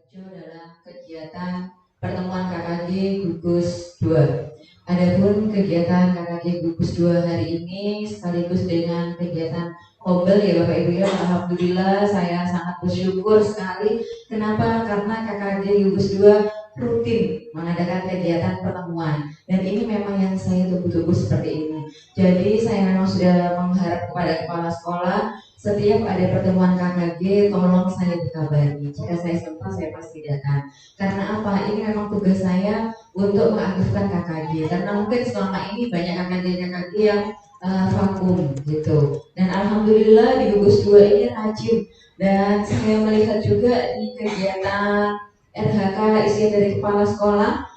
dalam kegiatan pertemuan KKG Gugus 2. Adapun kegiatan KKG Gugus 2 hari ini sekaligus dengan kegiatan Kobel ya Bapak Ibu ya, alhamdulillah saya sangat bersyukur sekali. Kenapa? Karena KKG Gugus 2 rutin mengadakan kegiatan pertemuan dan ini memang yang saya tunggu-tunggu seperti ini. Jadi saya memang sudah mengharap kepada kepala sekolah setiap ada pertemuan KKG, tolong saya dikabari. Jika saya sempat, saya pasti datang. Karena apa? Ini memang tugas saya untuk mengaktifkan KKG. Karena mungkin selama ini banyak KKG yang vakum gitu. Dan alhamdulillah di gugus 2 ini rajin. Dan saya melihat juga di kegiatan RHK isinya dari kepala sekolah,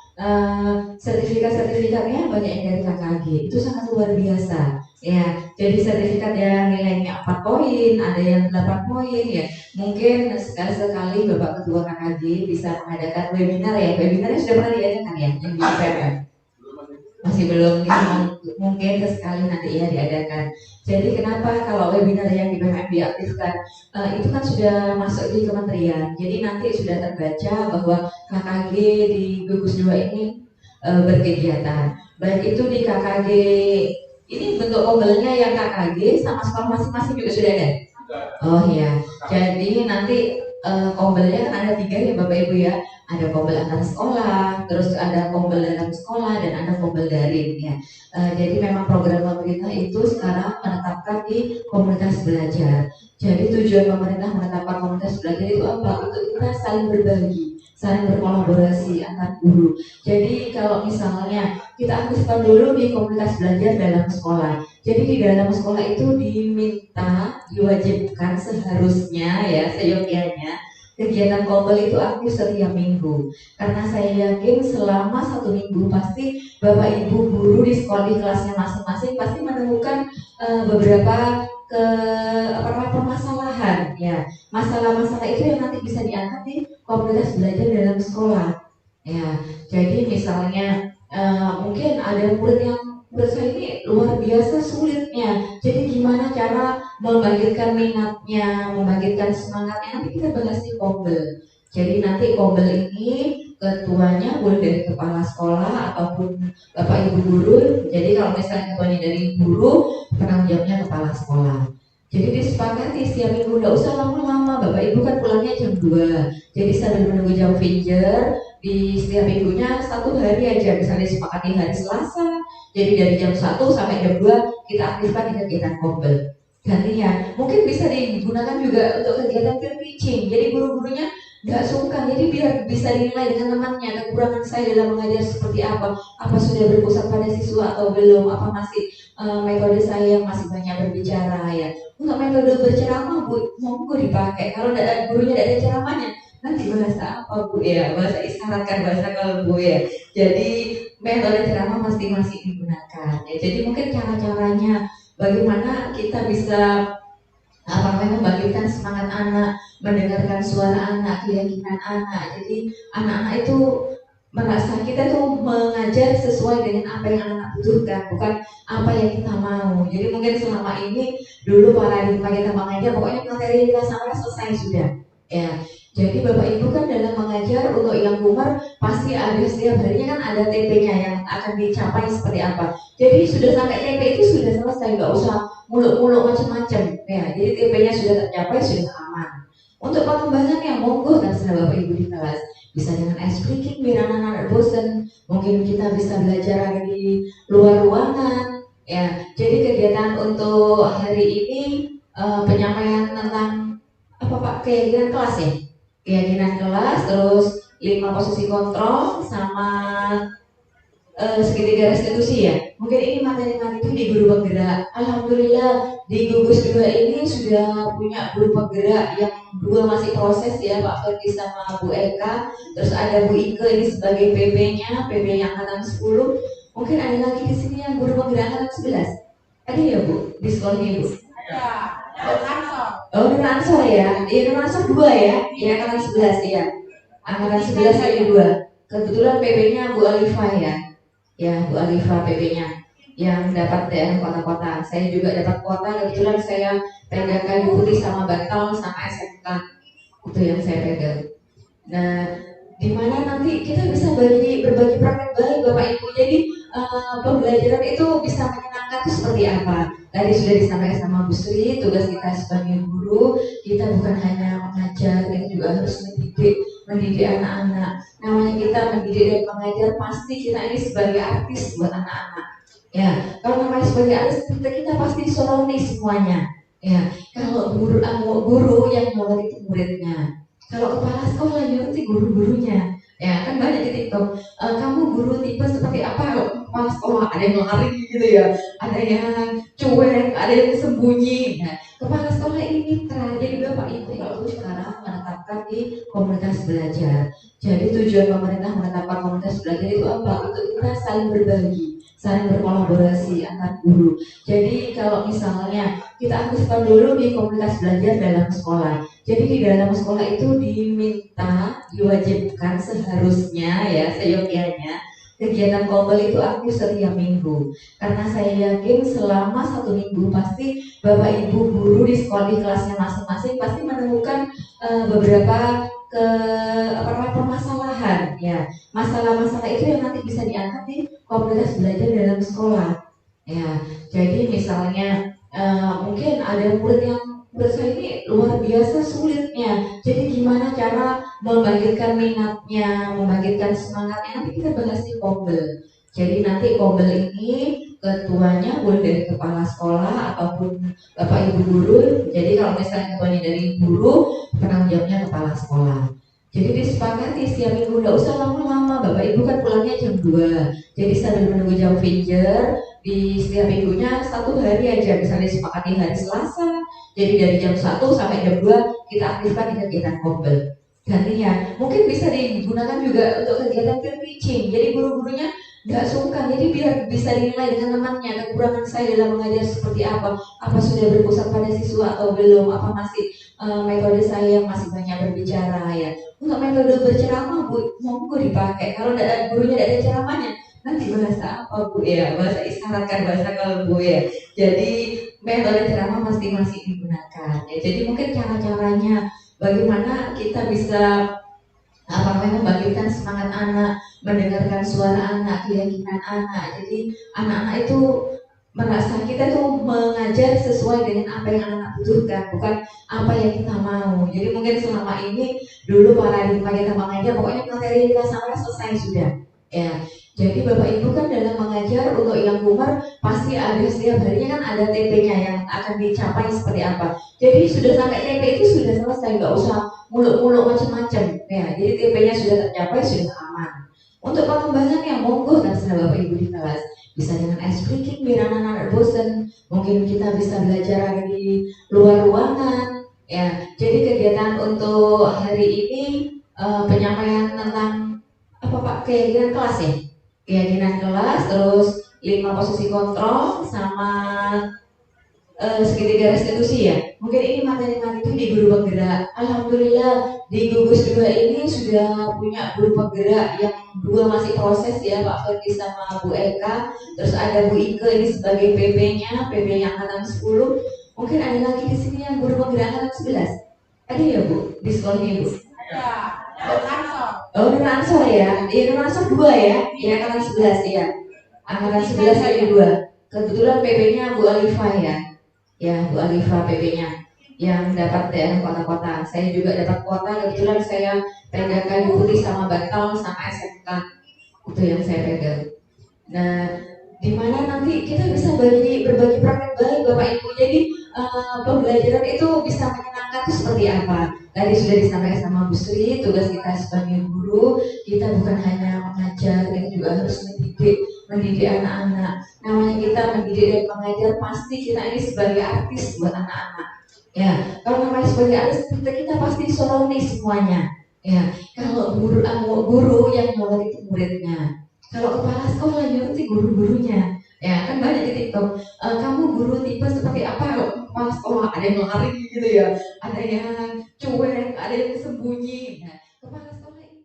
sertifikat-sertifikatnya banyak yang dari KKG. Itu sangat luar biasa. Ya, jadi sertifikat yang nilainya 4 poin, ada yang 8 poin ya. Mungkin sekali-sekali Bapak Ketua KKG bisa mengadakan webinar ya. Webinarnya sudah pernah diadakan ya, yang di PPM? Masih belum, mungkin sekali nanti ya diadakan. Jadi kenapa kalau webinar yang di PPM diaktifkan, itu kan sudah masuk di kementerian. Jadi nanti sudah terbaca bahwa KKG di gugus 2 ini berkegiatan. Baik itu di KKG ini bentuk kobelnya yang KKG sama sekolah masing-masing juga sudah ada. Oh iya, jadi nanti kobelnya kan ada 3 ya Bapak Ibu ya. Ada kobel antar sekolah, terus ada kobel dalam sekolah dan ada kobel daring ya. Jadi memang program pemerintah itu sekarang menetapkan di komunitas belajar. Jadi tujuan pemerintah menetapkan komunitas belajar itu apa? Untuk kita saling berbagi, saling berkolaborasi antar guru. Jadi kalau misalnya kita aktifkan dulu di komunitas belajar dalam sekolah. Jadi di dalam sekolah itu diminta, diwajibkan seharusnya ya, seyogyanya kegiatan kobel itu aktif setiap minggu. Karena saya yakin selama 1 minggu pasti Bapak Ibu guru di sekolah di kelasnya masing-masing pasti menemukan beberapa permasalahan ya. Masalah-masalah itu yang nanti bisa diangkat di komunitas belajar dalam sekolah. Ya, jadi misalnya mungkin ada murid yang menurut saya ini luar biasa sulitnya. Jadi gimana cara membangkitkan minatnya, membangkitkan semangatnya, nanti kita bahas di kobel. Jadi nanti kobel ini ketuanya boleh dari kepala sekolah ataupun Bapak Ibu guru. Jadi kalau misalnya ketuanya dari guru, penanggung jawabnya kepala sekolah. Jadi disepakati setiap minggu, nggak usah lama-lama, Bapak Ibu kan pulangnya jam 2. Jadi sambil menunggu jam pinjer, di setiap minggunya 1 hari aja, misalnya disepakati hari Selasa. Jadi dari jam 1 sampai jam 2 kita aktifkan di kegiatan kobel. Gantian, mungkin bisa digunakan juga untuk kegiatan peer teaching. Jadi guru-gurunya nggak sungkan, jadi biar bisa dinilai dengan temannya kekurangan saya dalam mengajar seperti apa sudah berpusat pada siswa atau belum, apa masih metode saya yang masih banyak berbicara ya. Untuk metode berceramah Bu, monggo dipakai. Kalau gurunya tidak ada ceramahnya, nanti bahasa apa Bu ya? Bahasa isyarat kan, bahasa kalbu ya. Jadi metode ceramah masing-masing digunakan. Ya, jadi mungkin cara-caranya bagaimana kita bisa membangkitkan semangat anak, mendengarkan suara anak, keyakinan anak. Jadi anak-anak itu merasa kita tuh mengajar sesuai dengan apa yang anak butuhkan, bukan apa yang kita mau. Jadi mungkin selama ini dulu paradigma kita mengajar pokoknya materi kita sampai selesai sudah. Ya. Jadi Bapak Ibu kan dalam mengajar untuk yang umur pasti ada setiap harinya kan ada TP-nya yang akan dicapai seperti apa. Jadi sudah sampai TP itu sudah selesai, nggak usah muluk-muluk macam-macam. Ya, jadi TP-nya sudah tercapai, sudah aman. Untuk pengembangannya monggo terserah Bapak Ibu di kelas. Bisa dengan ice breaking biar anak-anak bosan. Mungkin kita bisa belajar di luar ruangan. Ya, jadi kegiatan untuk hari ini penyampaian tentang apa Pak, keyakinan kelas ya. Keyakinan kelas, terus 5 posisi kontrol sama segitiga restitusi ya. Mungkin ini materi-materi itu di guru penggerak. Alhamdulillah di gugus 2 ini sudah punya guru penggerak yang 2 masih proses ya, Pak Ferdi sama Bu Eka. Terus ada Bu Ike ini sebagai PB-nya, PB-nya angkatan 10. Mungkin ada lagi di sini yang guru penggerak angkatan 11. Ada ya Bu di sekolah ini Bu? Ada. Oh, Nur Ansor ya. Iya, Nur Ansor 2 ya. Iya, angkatan 11 ya. Angkatan 11 ini 2. Kebetulan PB-nya Bu Alifah ya. Ya, Bu Alifah PB-nya yang dapat daerah kota-kota. Saya juga dapat kota, kebetulan saya pegang kayu putih sama Bantal sama SMK. Itu yang saya pegang. Nah, di mana nanti kita bisa berbagi praktek baik Bapak Ibu. Jadi pembelajaran itu bisa menyenangkan itu seperti apa? Tadi sudah disampaikan sama Bu Sri, tugas kita sebagai guru, kita bukan hanya mengajar, kita juga harus mendidik anak-anak. Namanya kita mendidik dan mengajar, pasti kita ini sebagai artis buat anak-anak. Ya, kalau namanya sebagai artis, kita pasti disoroni semuanya. Ya, kalau guru yang nyolong itu muridnya. Kalau kepala sekolah yang ngerti guru-gurunya. Ya, kan banyak di TikTok. Kamu guru tipe seperti apa? Kalau kepala sekolah ada yang lari gitu ya, ada yang cuek, ada yang sembunyi. Nah, kepala sekolah ini mitra. Jadi Bapak Ibu kalau sekarang menetapkan di komunitas belajar. Jadi tujuan pemerintah menetapkan komunitas belajar itu apa? Untuk kita saling berbagi, saling berkolaborasi antar guru. Jadi kalau misalnya kita aktifkan dulu di komunitas belajar dalam sekolah. Jadi di dalam sekolah itu diminta, diwajibkan seharusnya ya, seyogyanya kegiatan kobel itu aktif setiap minggu. Karena saya yakin selama 1 minggu pasti Bapak Ibu guru di sekolah di kelasnya masing-masing pasti menemukan beberapa permasalahan ya. Masalah-masalah itu yang nanti bisa diangkat di komunitas belajar dalam sekolah. Ya, jadi misalnya mungkin ada murid yang menurut saya ini luar biasa sulitnya. Jadi gimana cara membangkitkan minatnya, membangkitkan semangatnya, nanti kita bahas di kobel. Jadi nanti kobel ini ketuanya boleh dari kepala sekolah ataupun Bapak Ibu guru. Jadi kalau misalnya ketuanya dari guru, penanggung jawabnya kepala sekolah. Jadi disepakati setiap minggu, nggak usah lama-lama. Bapak Ibu kan pulangnya jam 2. Jadi sambil menunggu jam finger, di setiap minggunya 1 hari aja, misalnya disepakati hari Selasa. Jadi dari jam 1 sampai jam 2 kita aktifkan di kegiatan kobel. Gantinya, mungkin bisa digunakan juga untuk kegiatan peer teaching. Jadi guru-gurunya nggak sungkan, jadi biar bisa dinilai dengan temannya kekurangan saya dalam mengajar seperti apa sudah berpusat pada siswa atau belum, apa masih metode saya yang masih banyak berbicara ya. Untuk metode berceramah Bu, monggo dipakai. Kalau gurunya tidak ada ceramahnya, nanti bahasa apa Bu ya? Bahasa isyarat kan, bahasa kalbu ya. Jadi metode ceramah masing-masing digunakan. Ya, jadi mungkin cara-caranya bagaimana kita bisa membangkitkan semangat anak, mendengarkan suara anak, keyakinan anak. Jadi anak-anak itu merasa kita tuh mengajar sesuai dengan apa yang anak butuhkan, bukan apa yang kita mau. Jadi mungkin selama ini dulu paradigma kita mengajar, pokoknya materi yang kita sampai selesai sudah. Ya, jadi Bapak Ibu kan dalam mengajar untuk yang umur pasti ada setiap harinya kan ada TP-nya yang akan dicapai seperti apa. Jadi sudah sampai TP itu sudah selesai, nggak usah muluk-muluk macam-macam. Ya, jadi TP-nya sudah tercapai, sudah aman. Untuk pengembangannya monggo terserah Bapak Ibu di kelas. Bisa dengan ice breaking biar anak-anak bosan. Mungkin kita bisa belajar di luar ruangan. Ya, jadi kegiatan untuk hari ini penyampaian tentang apa Pak, keyakinan kelas ya, keyakinan kelas, terus 5 posisi kontrol sama segitiga restitusi ya. Mungkin ini materi-materi itu di guru penggerak. Alhamdulillah di gugus 2 ini sudah punya guru penggerak yang 2 masih proses ya, Pak Ferdi sama Bu Eka. Terus ada Bu Ike ini sebagai PP-nya, PP-nya angkatan 10. Mungkin ada lagi di sini yang guru penggerak angkatan 11. Ada ya Bu di sekolahnya Bu? Ada. Oh, Nur Ansor ya. Iya, Nur Ansor 2 ya. Iya, angkatan 11 ya. Angkatan 11 ada 2. Kebetulan PP-nya Bu Alifah ya. Ya, Bu Alifah PP-nya yang dapat daerah kota-kota. Saya juga dapat kota, kebetulan saya pegang kayu putih sama Bantal sama SMK. Itu yang saya pegang. Nah, di mana nanti kita bisa berbagi praktek baik Bapak Ibu. Jadi pembelajaran itu bisa menyenangkan itu seperti apa? Tadi sudah disampaikan sama Bu Sri, tugas kita sebagai guru, kita bukan hanya mengajar, kita juga harus mendidik anak-anak. Namanya kita mendidik dan mengajar, pasti kita ini sebagai artis buat anak-anak. Ya, kalau namanya sebagai artis, kita pasti disoroni semuanya. Ya, kalau guru yang nyolong itu muridnya. Kalau kepala sekolah yang ngerti guru-gurunya. Ya, kan banyak di TikTok. Kamu guru tipe seperti apa? Kalau kepala sekolah ada yang lari gitu ya, ada yang cuek, ada yang sembunyi. Nah, kepala sekolah ini.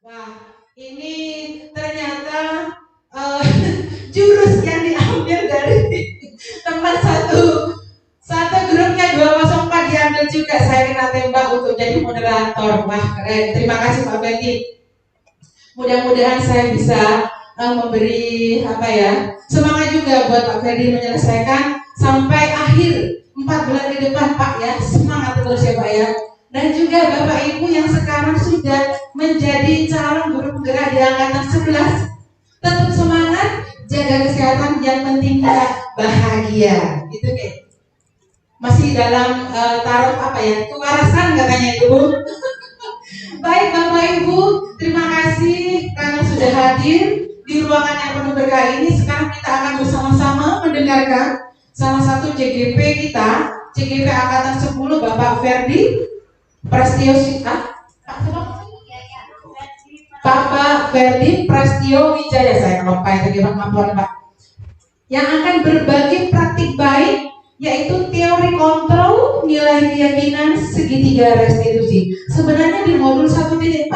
Wah, ini ternyata jurus yang diambil dari teman satu grupnya 204 diambil juga. Saya kena tembak untuk jadi moderator. motivator. Wah, keren. Terima kasih Pak Ferdi. Mudah-mudahan saya bisa memberi semangat juga buat Pak Ferdi menyelesaikan sampai akhir 4 bulan ke depan Pak ya. Semangat terus ya Pak ya. Dan juga Bapak Ibu yang sekarang sudah menjadi calon guru penggerak di angkatan 11, tetap semangat, jaga kesehatan, yang penting kita bahagia. Gitu kan. Masih dalam taraf kewarasan katanya Ibu. Baik Bapak Ibu, terima kasih karena sudah hadir di ruangan yang penuh berkah ini. Sekarang kita akan bersama-sama mendengarkan salah satu CGP kita, CGP angkatan 10 Bapak Ferdi Prastio Bapak Ferdi Prastio Wijaya, saya lupa itu gimana Pak, yang akan berbagi praktik baik, yaitu teori kontrol, nilai keyakinan, segitiga restitusi. Sebenarnya di modul 1.4 ini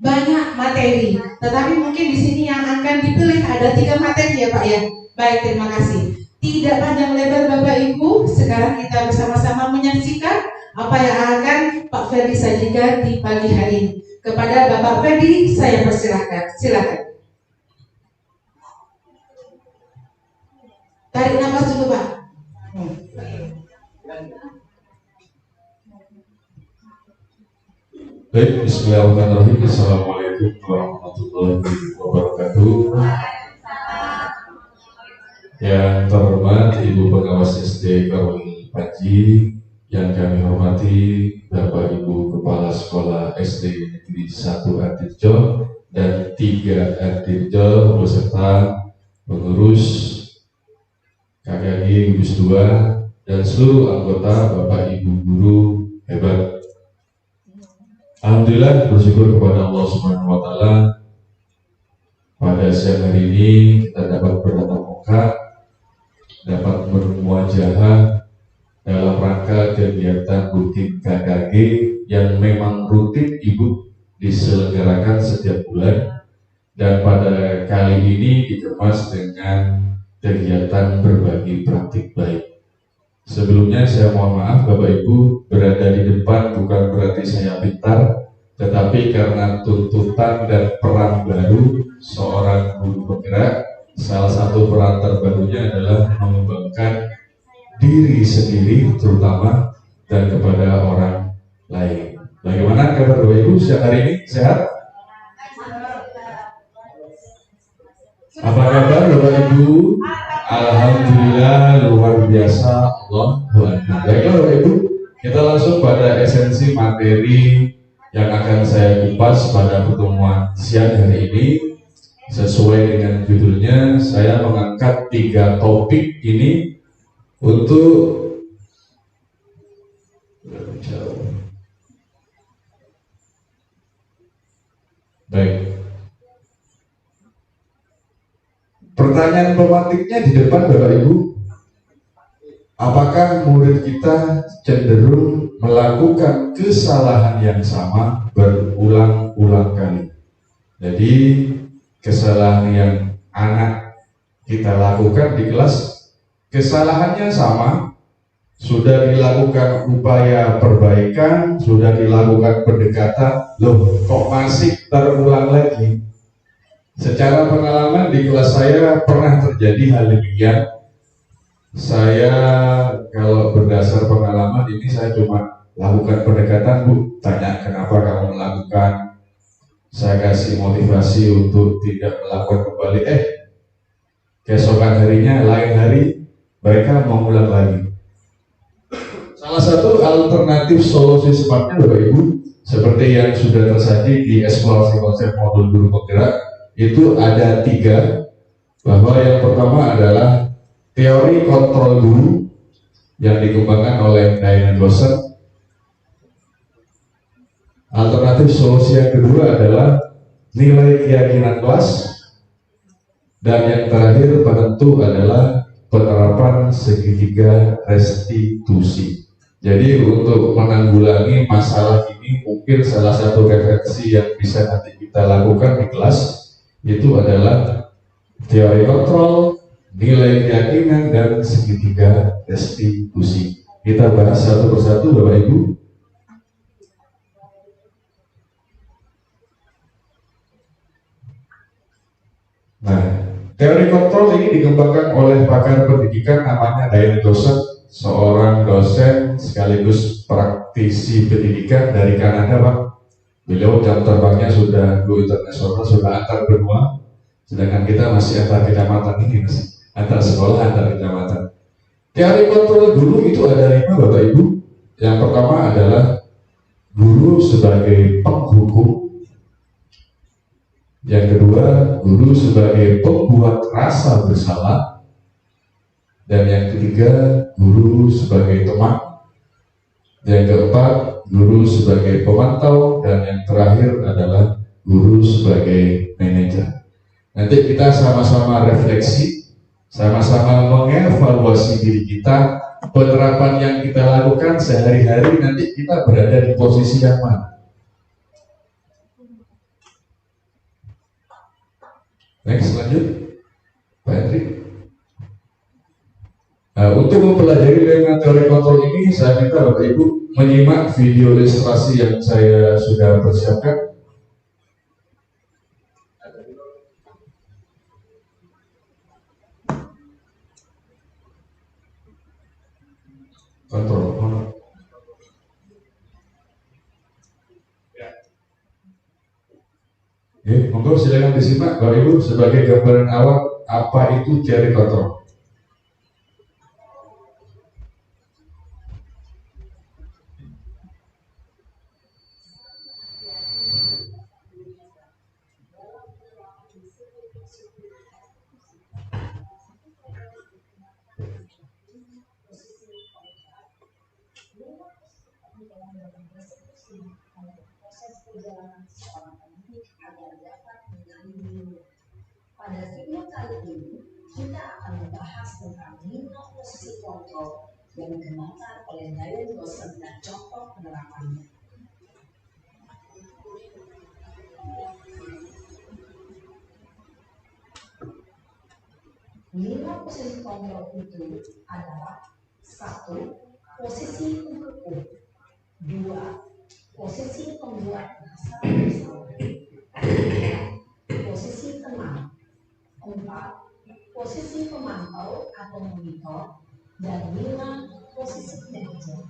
banyak materi, tetapi mungkin di sini yang akan dipilih ada 3 materi ya Pak ya. Baik, terima kasih. Tidak panjang lebar Bapak Ibu, sekarang kita bersama-sama menyaksikan apa yang akan Pak Ferdi sajikan di pagi hari ini. Kepada Bapak Ferdi, saya persilahkan. Silakan. Tarik nafas dulu Pak. Baik, bismillahirrahmanirrahim. Assalamualaikum warahmatullahi wabarakatuh. Yang terhormat Ibu Pengawas SD Karuni Panji, yang kami hormati Bapak Ibu Kepala Sekolah SD Negeri 1 Artirjo dan 3 Artirjo beserta pengurus KKG Gugus 2 dan seluruh anggota Bapak Ibu guru hebat. Alhamdulillah, bersyukur kepada Allah Subhanahu wa Ta'ala, pada siang hari ini kita dapat bertatap muka, dapat bermuajahah dalam rangka kegiatan rutin KKG yang memang rutin Ibu diselenggarakan setiap bulan, dan pada kali ini dikemas dengan kegiatan berbagi praktik baik. Sebelumnya saya mohon maaf Bapak Ibu, berada di depan bukan berarti saya pintar, tetapi karena tuntutan dan peran baru seorang guru penggerak, salah satu peran terbarunya adalah mengembangkan diri sendiri terutama dan kepada orang lain. Bagaimana kabar Bapak Ibu siang hari ini? Sehat? Apa kabar Bapak Ibu? Alhamdulillah, luar biasa. Baiklah Bapak Ibu, kita langsung pada esensi materi yang akan saya kupas pada pertemuan siang hari ini. Sesuai dengan judulnya, saya mengangkat 3 topik ini untuk baik. Pertanyaan pemantiknya di depan Bapak Ibu, apakah murid kita cenderung melakukan kesalahan yang sama berulang-ulang kali? Jadi kesalahan yang anak kita lakukan di kelas, kesalahannya sama, sudah dilakukan upaya perbaikan, sudah dilakukan pendekatan, loh kok masih terulang lagi? Secara pengalaman di kelas saya pernah terjadi hal demikian. Saya kalau berdasar pengalaman ini saya cuma lakukan pendekatan, Bu, tanya kenapa kamu melakukan, saya kasih motivasi untuk tidak melakukan kembali, keesokan harinya lain hari mereka mau ulang lagi. Salah satu alternatif solusi sepatnya Bapak Ibu, seperti yang sudah tersaji di eksplorasi konsep modul guru penggerak, itu ada 3, bahwa yang pertama adalah teori kontrol guru yang dikembangkan oleh Diana Dawson. Alternatif solusi yang kedua adalah nilai keyakinan kelas, dan yang terakhir penentu adalah penerapan segitiga restitusi. Jadi untuk menanggulangi masalah ini, mungkin salah satu referensi yang bisa nanti kita lakukan di kelas itu adalah teori kontrol, nilai keyakinan, dan segitiga restitusi. Kita bahas satu persatu Bapak Ibu. kontrol ini dikembangkan oleh pakar pendidikan namanya Diane Dawson, seorang dosen sekaligus praktisi pendidikan dari Kanada, Pak. Beliau jam terbangnya sudah go internasional, sudah antar benua, sedangkan kita masih antar kecamatan ini, antar sekolah, antar kecamatan. Teori kontrol dulu itu ada 5, Bapak Ibu. Yang pertama adalah guru sebagai penghukum. Yang kedua, guru sebagai pembuat rasa bersalah. Dan yang ketiga, guru sebagai teman. Yang keempat, guru sebagai pemantau. Dan yang terakhir adalah guru sebagai manajer. Nanti kita sama-sama refleksi, sama-sama mengevaluasi diri kita, penerapan yang kita lakukan sehari-hari, nanti kita berada di posisi yang mana. Next, lanjut Pak Hendrik. Untuk mempelajari dengan teori kontrol ini, saya minta Bapak Ibu menyimak video ilustrasi yang saya sudah persiapkan. Kontrol. Monggo silakan disimak Bapak Ibu sebagai gambaran awal apa itu teori kontrol. Pada video kali ini, kita akan membahas tentang 5 posisi kontrol yang dikembangkan oleh Diane Dawson dan contoh penerapannya. Lima posisi kontrol itu adalah: 1. Posisi penghukum. 2. Posisi pembuat rasa bersalah. 3. Posisi teman. 4. Posisi pemantau atau monitor. Dan 5. Posisi manajer.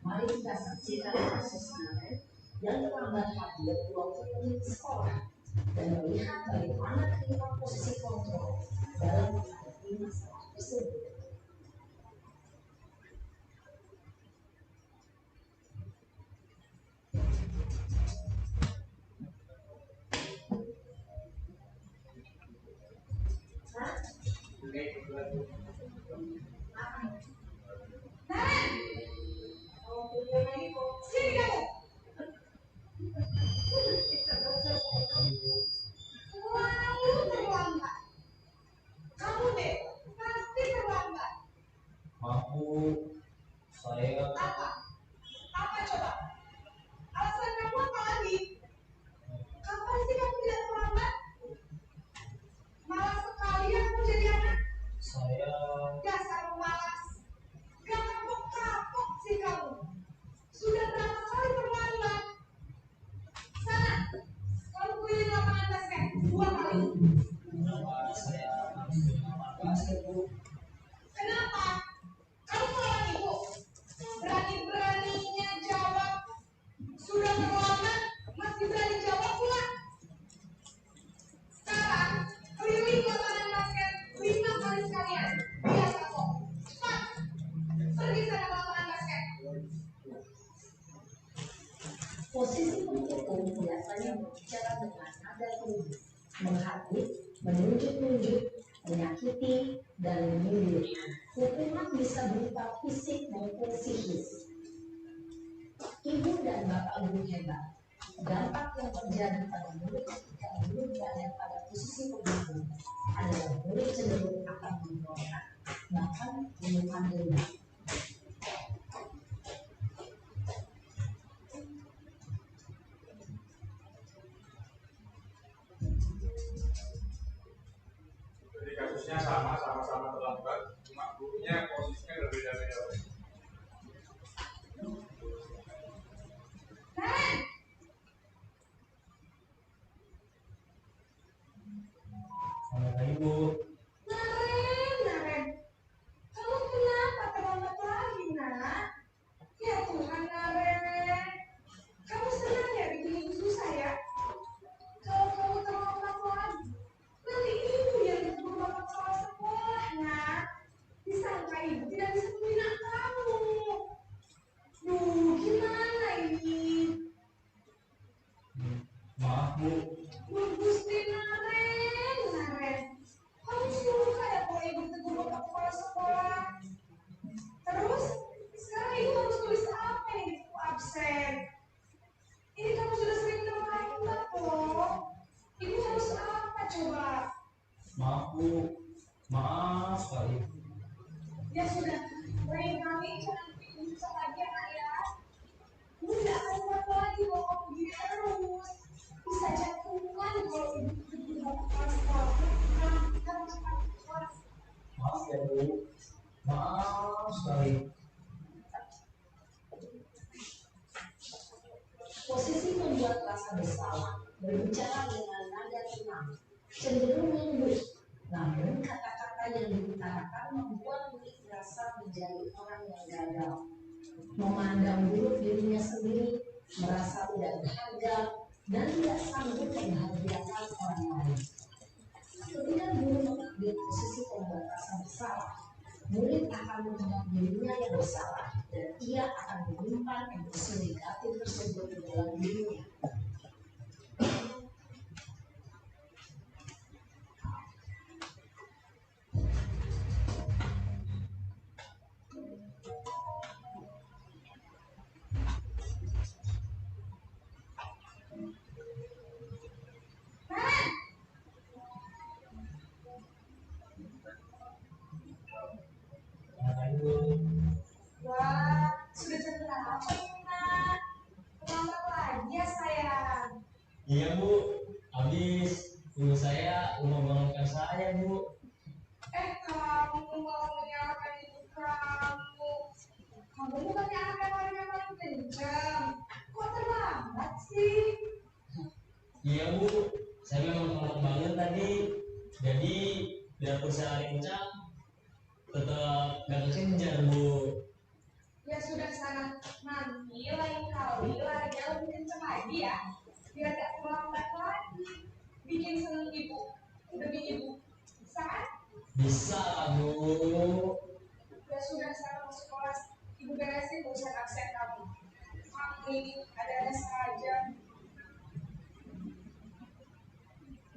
Mari kita saksikan kasusnya yang terlambat hadir waktu pergi ke sekolah dan melihat bagaimana kelima posisi kontrol dalam menghadapi masalah tersebut. Posisi penghukum biasanya berbicara dengan nada tinggi, menghakimi, menunjuk-nunjuk, menyakiti, dan menyindir. Hukuman bisa berupa fisik maupun psikis. Ibu dan bapak guru hebat. Dampak yang terjadi pada murid ketika murid berada pada posisi penghukum adalah murid cenderung akan memberontak, bahkan menekan dendam. Kasusnya sama-sama terlambat, cuma gurunya posisinya berbeda-beda. sekali. Ya sudah, lain kali jangan bikin susah lagi ya Kak ya. Ibu tidak akan kuat lagi kalau kamu begini terus. Bisa jantungan kalau ibu tidak kelas sekolah. Nah, kita harus cepat kelas. Maaf ya Bu, maaf sekali. Posisi membuat rasa bersalah, berbicara dengan nada tenang, cenderung lembut. Namun kata-kata yang diutarakan membuat murid merasa menjadi orang yang gagal, memandang buruk dirinya sendiri, merasa tidak berharga, dan tidak sanggup membahagiakan orang lain. Ketika guru mengambil posisi pembuat rasa bersalah, murid akan menganggap dirinya yang bersalah dan ia akan menyimpan emosi negatif tersebut di dalam dirinya. Wah, sudah jam berapa ini Nak? Terlambat lagi ya sayang. Iya Bu, habis ibu saya mau bangunkan saya Bu. Kamu mau menyalahkan ibu kamu. Kamu bukannya anak yang paling kencang. Kok terlambat sih? Iya Bu, saya memang terlambat banget tadi. Jadi biarpun saya lari kencang, tetap gak kekejar Bu. Ya sudah sana, nanti lain kali larinya lebih kencang lagi ya. Biar gak terlambat lagi. Bikin seneng ibu, demi ibu. Bisa kan? Bisa Bu. Ya sudah sana masuk kelas. Ibu beresin urusan absen kamu. Kamu ini ada-ada saja.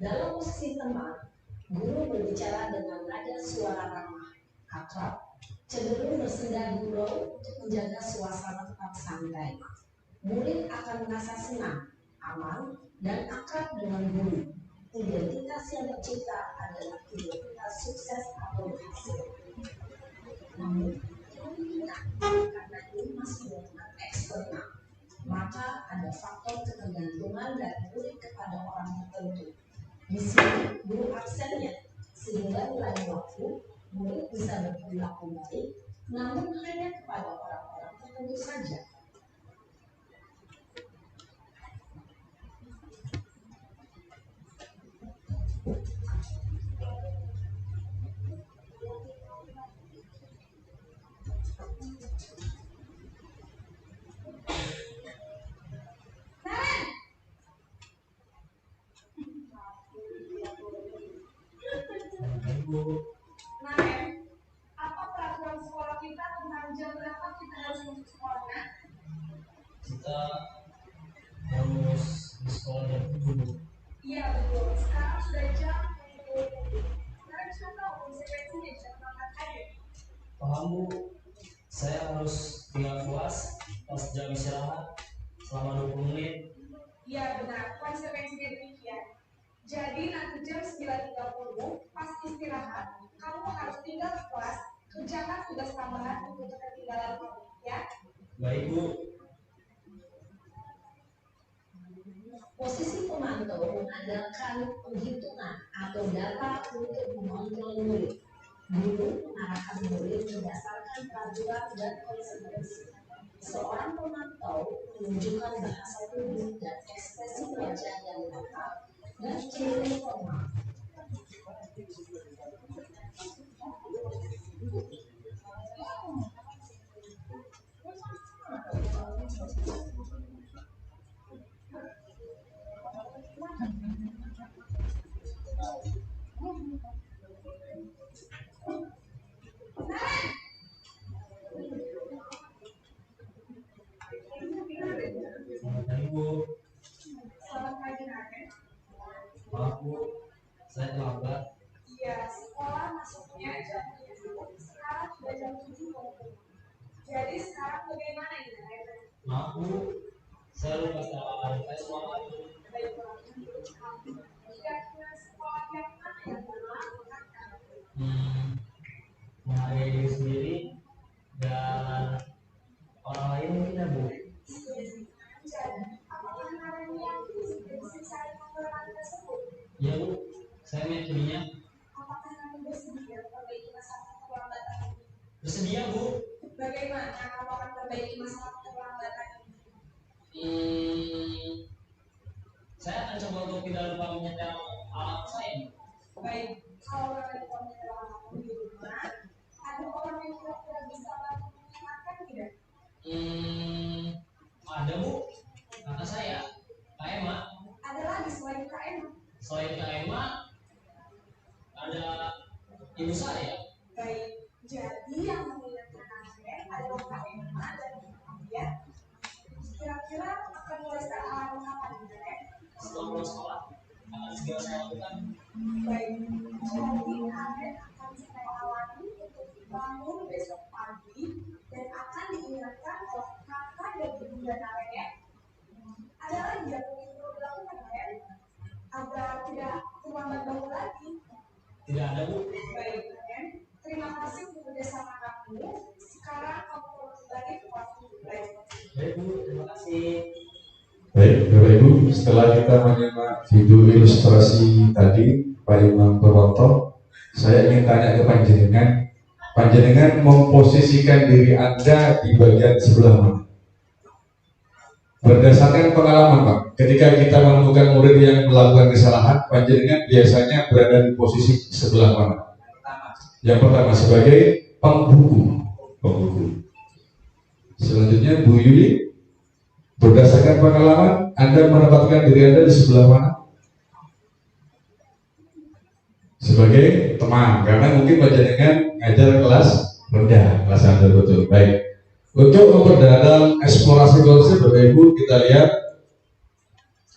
Dalam posisi tenang, guru berbicara dengan nada suara ramah, akrab, cenderung bersenda gurau untuk menjaga suasana tetap santai. Murid akan merasa senang, aman, dan akrab dengan guru. Identitas yang tercipta adalah identitas sukses atau berhasil. Namun, jangan ingat, karena ini masih benar eksternal, maka ada faktor ketergantungan dari murid kepada orang tertentu. Di sini, guru absennya, sehingga di lain waktu, murid bisa berperilaku baik, namun hanya kepada orang-orang tertentu saja. Bu, Nah, apa peraturan sekolah kita tentang jam berapa kita harus masuk sekolah? Nah, kita harus di sekolah jam 7 Bu. iya betul. Sekarang sudah jam 10. Kalian sudah tahu konsekuensinya jam berapa aja? Paham Bu, saya harus tinggal kelas pas jam istirahat selama 20 menit. Iya benar, konsekuensinya demikian. Jadi nanti jam 9.30 pas istirahat, kamu harus tinggal di kelas, kerjakan tugas tambahan untuk ketinggalan kamu, ya. Baik Bu. Posisi pemantau mengandalkan penghitungan atau data untuk mengontrol murid. Guru mengarahkan murid berdasarkan peraturan dan konsekuensi. Seorang pemantau menunjukkan bahasa tubuh dan ekspresi wajah yang tepat dan ciri formal. Selamat pagi Bu. Selamat pagi Raden. Maaf Bu, saya terlambat. Iya, sekolah masuknya jam 7, sekarang sudah jam 7. Jadi sekarang bagaimana ini Raden? Maaf Bu, saya lupa pakai suara. Baiklah, kira-kira sekolah yang mana yang berlaku? menghargai diri sendiri dan orang lain mungkin ya Bu. Apakah kalian yakin bisa saling mengenal tersebut? Iya Bu, saya meyakininya. Apakah kalian bersedia memperbaiki masalah keterlambatan ini? Bersedia Bu. Bagaimana kamu akan memperbaiki masalah keterlambatan ini? Saya akan coba untuk tidak lupa menyetel alat saya. Baik, kalau kalian punya alat di rumah, ada orang yang kira-kira bisa bantu mengingatkan tidak? Ada Bu, kakak saya, Kak Emma. Ada lagi selain Kak Emma? Selain Kak Emma, ada ibu saya. Baik, jadi yang mengingatkan kalian adalah Kak Emma dan dia. Kira-kira akan mulai saat kapan ya? Setelah pulang sekolah, akan segera saya lakukan. Baik, jadi kalian akan saya awali untuk bangun besok pagi dan akan diingatkan oleh kakak dan bunda kalian ya. Ada lagi yang ingin perlu dilakukan kalian agar tidak terlambat bangun lagi? Tidak ada Bu. Baik kalian, terima kasih untuk kerjasama kamu. Sekarang kamu perlu kembali ke waktu belajar. Baik Bu, terima kasih. Baik, Bapak Ibu, setelah kita menyimak video ilustrasi tadi Pak Imam Purwanto, saya ingin tanya ke panjenengan, panjenengan memposisikan diri Anda di bagian sebelah mana? Berdasarkan pengalaman Pak, ketika kita menemukan murid yang melakukan kesalahan, panjenengan biasanya berada di posisi sebelah mana? Yang pertama sebagai pembuku. Selanjutnya Bu Yuli, berdasarkan pengalaman, Anda menempatkan diri Anda di sebelah mana? Sebagai teman, karena mungkin panjenengan ngajar kelas rendah, kelas Anda betul. Baik. Untuk memperdalam eksplorasi konsep, Bapak Ibu, kita lihat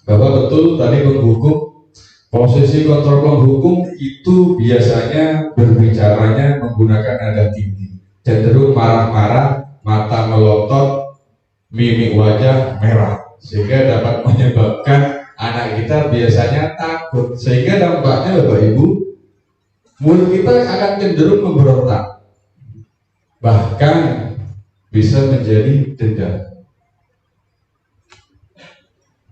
bahwa betul tadi penghukum, posisi kontrol penghukum itu biasanya berbicaranya menggunakan nada tinggi, cenderung marah-marah, mata melotot, mimik wajah merah, sehingga dapat menyebabkan anak kita biasanya takut, sehingga dampaknya Bapak Ibu, murid kita akan cenderung memberontak, bahkan bisa menjadi dendam.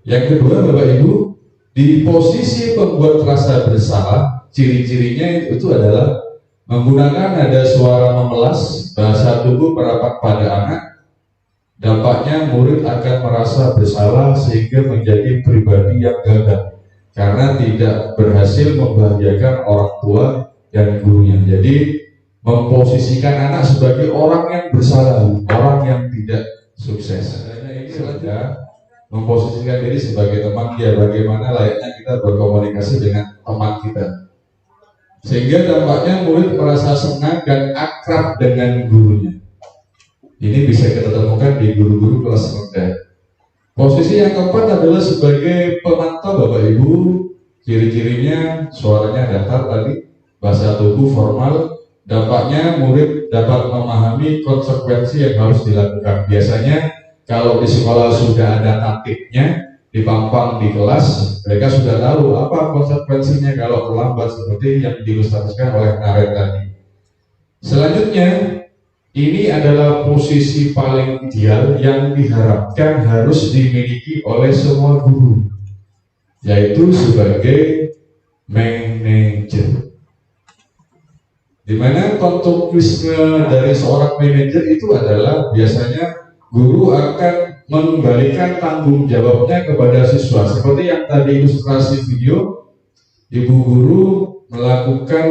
Yang kedua Bapak Ibu, di posisi pembuat rasa bersalah, ciri-cirinya itu adalah menggunakan nada suara memelas, bahasa tubuh merapat pada anak. Dampaknya murid akan merasa bersalah sehingga menjadi pribadi yang gagal karena tidak berhasil membahagiakan orang tua dan gurunya. Jadi memposisikan anak sebagai orang yang bersalah, orang yang tidak sukses. Selanjutnya memposisikan diri sebagai teman, ya bagaimana layaknya kita berkomunikasi dengan teman kita, sehingga dampaknya murid merasa senang dan akrab dengan gurunya. Ini bisa kita temukan di guru-guru kelas rendah. Posisi yang keempat adalah sebagai pemantau Bapak Ibu. Ciri-cirinya suaranya datar tadi, bahasa tubuh formal. Dampaknya murid dapat memahami konsekuensi yang harus dilakukan. Biasanya kalau di sekolah sudah ada tatipnya dipampang di kelas, mereka sudah tahu apa konsekuensinya kalau terlambat, seperti yang diilustrasikan oleh Naren tadi. Selanjutnya, ini adalah posisi paling ideal yang diharapkan harus dimiliki oleh semua guru, yaitu sebagai manajer. Di mana kontekstualisme dari seorang manajer itu adalah biasanya guru akan mengembalikan tanggung jawabnya kepada siswa. Seperti yang tadi ilustrasi video, ibu guru melakukan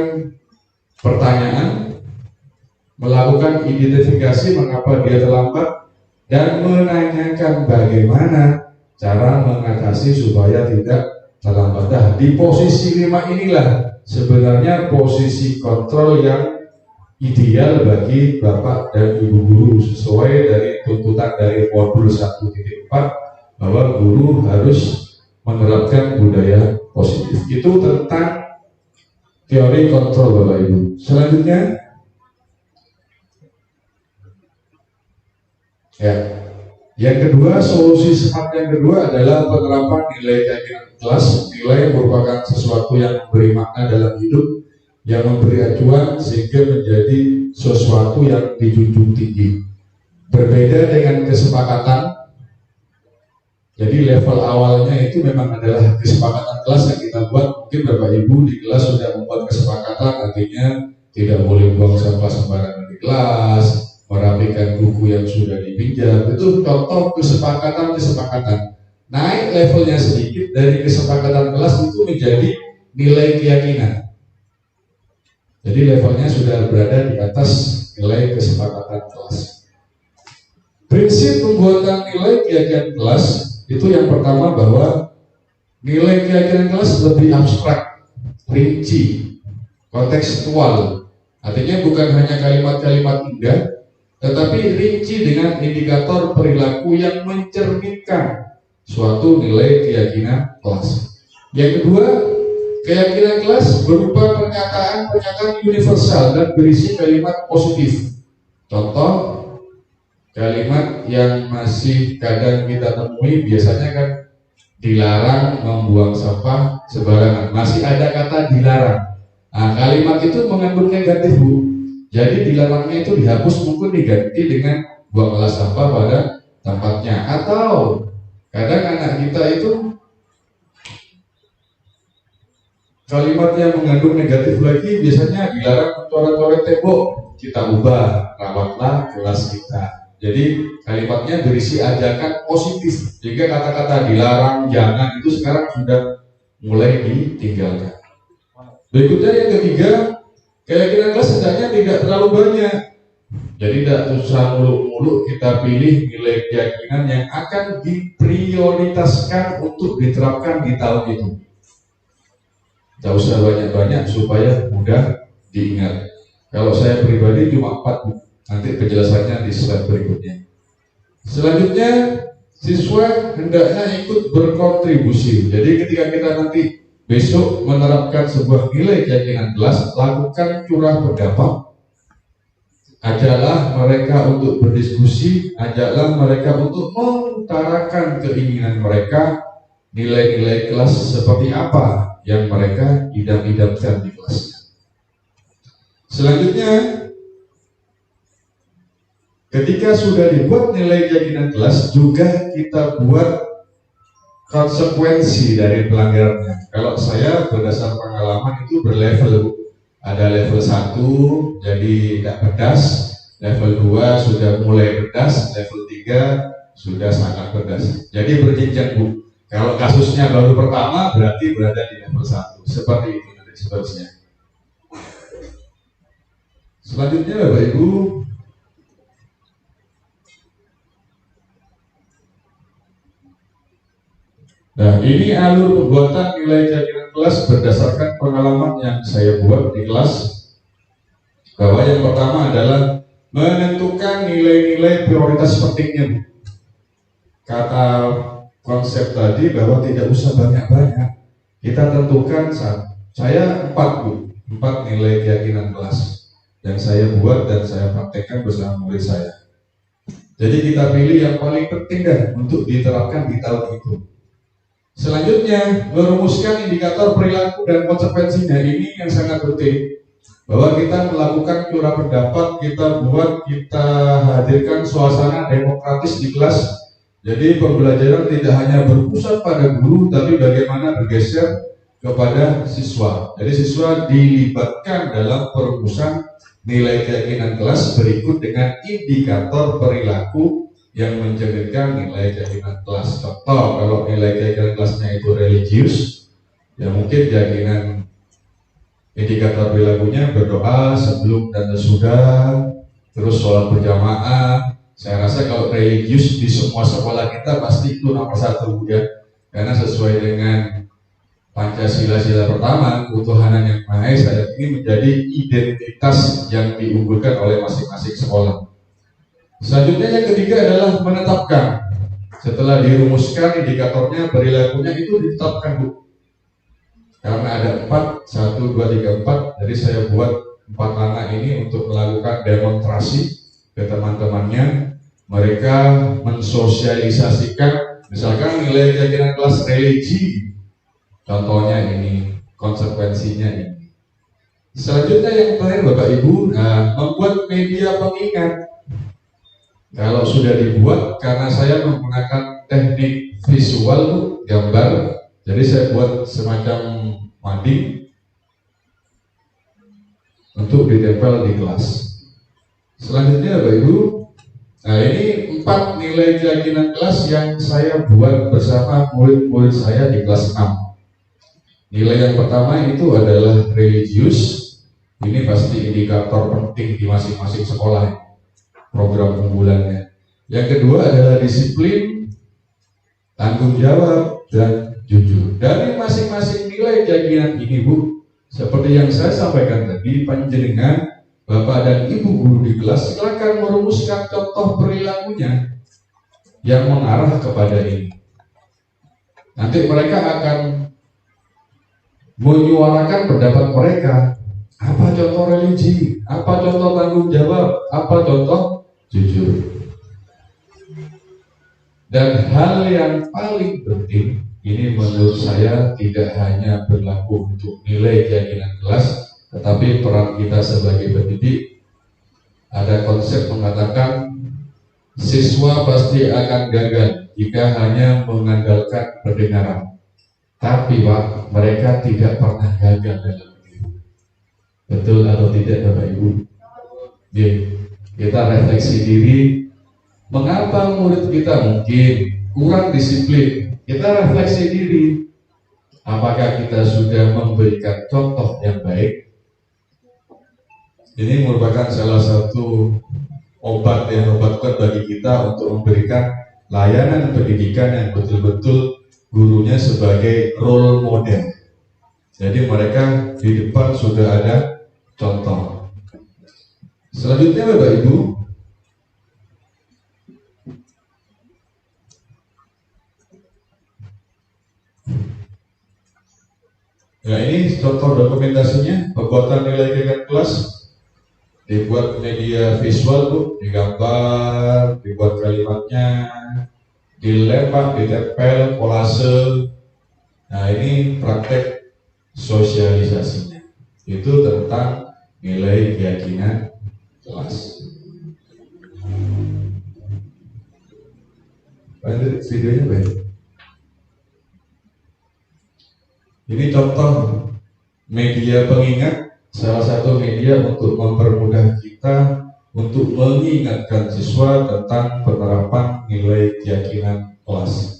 pertanyaan, melakukan identifikasi mengapa dia terlambat, dan menanyakan bagaimana cara mengatasi supaya tidak terlambat. Nah, di posisi 5 inilah sebenarnya posisi kontrol yang ideal bagi Bapak dan Ibu guru, sesuai dari tuntutan dari modul 1.4 bahwa guru harus menerapkan budaya positif. Itu tentang teori kontrol Bapak Ibu. Selanjutnya, ya, yang kedua, solusi smart yang kedua adalah penerapan nilai keyakinan kelas. Nilai merupakan sesuatu yang memberi makna dalam hidup. yang memberi acuan sehingga menjadi sesuatu yang dijunjung tinggi. Berbeda dengan kesepakatan. Jadi level awalnya itu memang adalah kesepakatan kelas yang kita buat. Mungkin Bapak Ibu di kelas sudah membuat kesepakatan, artinya tidak boleh buang sampah sembarangan di kelas, merapikan buku yang sudah dipinjam. Itu contoh kesepakatan. Naik levelnya sedikit dari kesepakatan kelas itu menjadi nilai keyakinan. Jadi levelnya sudah berada di atas nilai kesepakatan kelas. Prinsip pembuatan nilai keyakinan kelas itu yang pertama bahwa nilai keyakinan kelas lebih abstrak, rinci, kontekstual. Artinya bukan hanya kalimat-kalimat indah, tetapi rinci dengan indikator perilaku yang mencerminkan suatu nilai keyakinan kelas. Yang kedua, keyakinan kelas berupa pernyataan universal dan berisi kalimat positif. Contoh, kalimat yang masih kadang kita temui biasanya kan dilarang membuang sampah sembarangan. Masih ada kata dilarang. Nah, kalimat itu mengandung negatif, Bu. Jadi dilarangnya itu dihapus, mungkin diganti dengan buanglah sampah pada tempatnya. Atau kadang anak kita itu kalimat yang mengandung negatif lagi, biasanya dilarang mencoret-coret tembok. Kita ubah, rawatlah kelas kita. Jadi kalimatnya berisi ajakan positif, sehingga kata-kata dilarang, jangan itu sekarang sudah mulai ditinggalkan. Berikutnya yang ketiga, keyakinan kelas hendaknya tidak terlalu banyak. Jadi tidak usah muluk-muluk kita pilih nilai keyakinan yang akan diprioritaskan untuk diterapkan di tahun itu. Tidak usah banyak-banyak supaya mudah diingat. Kalau saya pribadi cuma 4. Nanti penjelasannya di slide berikutnya. Selanjutnya, siswa hendaknya ikut berkontribusi. Jadi ketika kita nanti besok menerapkan sebuah nilai keyakinan kelas, lakukan curah pendapat. Ajaklah mereka untuk berdiskusi, ajaklah mereka untuk mengutarakan keinginan mereka, nilai-nilai kelas seperti apa yang mereka idam-idamkan di kelasnya. Selanjutnya, ketika sudah dibuat nilai keyakinan kelas, juga kita buat konsekuensi dari pelanggarannya. Kalau saya berdasar pengalaman itu berlevel. Ada level 1 jadi tidak pedas, level 2 sudah mulai pedas, level 3 sudah sangat pedas. Jadi berjenjang, Bu. Kalau kasusnya baru pertama berarti berada di level 1. Seperti itu nanti seterusnya. Selanjutnya Bapak Ibu, nah, ini alur pembuatan nilai keyakinan kelas berdasarkan pengalaman yang saya buat di kelas. Bahwa yang pertama adalah menentukan nilai-nilai prioritas pentingnya. Kata konsep tadi bahwa tidak usah banyak-banyak. Kita tentukan, saya 4 nilai keyakinan kelas yang saya buat dan saya praktekkan bersama murid saya. Jadi kita pilih yang paling penting untuk diterapkan di tahun itu. Selanjutnya, merumuskan indikator perilaku dan konsekuensinya. Ini yang sangat penting, bahwa kita melakukan curah pendapat, kita hadirkan suasana demokratis di kelas. Jadi pembelajaran tidak hanya berpusat pada guru, tapi bagaimana bergeser kepada siswa. Jadi siswa dilibatkan dalam perumusan nilai keyakinan kelas berikut dengan indikator perilaku yang mencerminkan nilai keyakinan kelas. Contoh, kalau nilai keyakinan kelasnya itu religius, ya mungkin keyakinan indikator perilakunya berdoa sebelum dan sesudah, terus sholat berjamaah. Saya rasa kalau religius di semua sekolah kita pasti itu nomor 1 ya, karena sesuai dengan Pancasila pertama, ketuhanan yang Maha Esa, ini menjadi identitas yang diunggulkan oleh masing-masing sekolah. Selanjutnya yang ketiga adalah menetapkan. Setelah dirumuskan indikatornya, perilakunya itu ditetapkan, Bu. Karena ada 4, 1, 2, 3, 4. Jadi saya buat 4 anak ini untuk melakukan demonstrasi ke teman-temannya. Mereka mensosialisasikan, misalkan nilai keyakinan kelas religi. Contohnya ini, konsekuensinya ini. Selanjutnya yang terakhir Bapak Ibu, membuat media pengingat. Kalau sudah dibuat, karena saya menggunakan teknik visual gambar, jadi saya buat semacam mading untuk ditempel di kelas. Selanjutnya Bapak Ibu, ini 4 nilai keyakinan kelas yang saya buat bersama murid-murid saya di kelas 6. Nilai yang pertama itu adalah religius. Ini pasti indikator penting di masing-masing sekolah, program unggulannya. Yang kedua adalah disiplin, tanggung jawab, dan jujur. Dari masing-masing nilai keyakinan ini Bu, seperti yang saya sampaikan tadi, panjenengan Bapak dan Ibu guru di kelas silakan merumuskan contoh perilakunya yang mengarah kepada ini. Nanti mereka akan menyuarakan pendapat mereka. Apa contoh religi? Apa contoh tanggung jawab? Apa contoh jujur? Dan hal yang paling penting, ini menurut saya tidak hanya berlaku untuk nilai keyakinan kelas, tetapi peran kita sebagai pendidik. Ada konsep mengatakan siswa pasti akan gagal jika hanya mengandalkan pendengaran. Tapi Pak, mereka tidak pernah gagal dalam hidup. Betul atau tidak Bapak Ibu? Kita refleksi diri. Mengapa murid kita mungkin kurang disiplin? Kita refleksi diri. Apakah kita sudah memberikan contoh yang baik? Ini merupakan salah satu obat kuat bagi kita untuk memberikan layanan pendidikan yang betul-betul gurunya sebagai role model. Jadi mereka di depan sudah ada contoh. Selanjutnya Bapak Ibu, ya ini contoh dokumentasinya, pembuatan nilai keyakinan kelas, dibuat media visual Bu, digambar, dibuat kalimatnya, dilempar, ditempel, kolase. Nah ini praktek sosialisasinya. Itu tentang nilai keyakinan kelas. Lanjut videonya baik. Ini contoh media pengingat, salah satu media untuk mempermudah kita untuk mengingatkan siswa tentang penerapan nilai keyakinan kelas.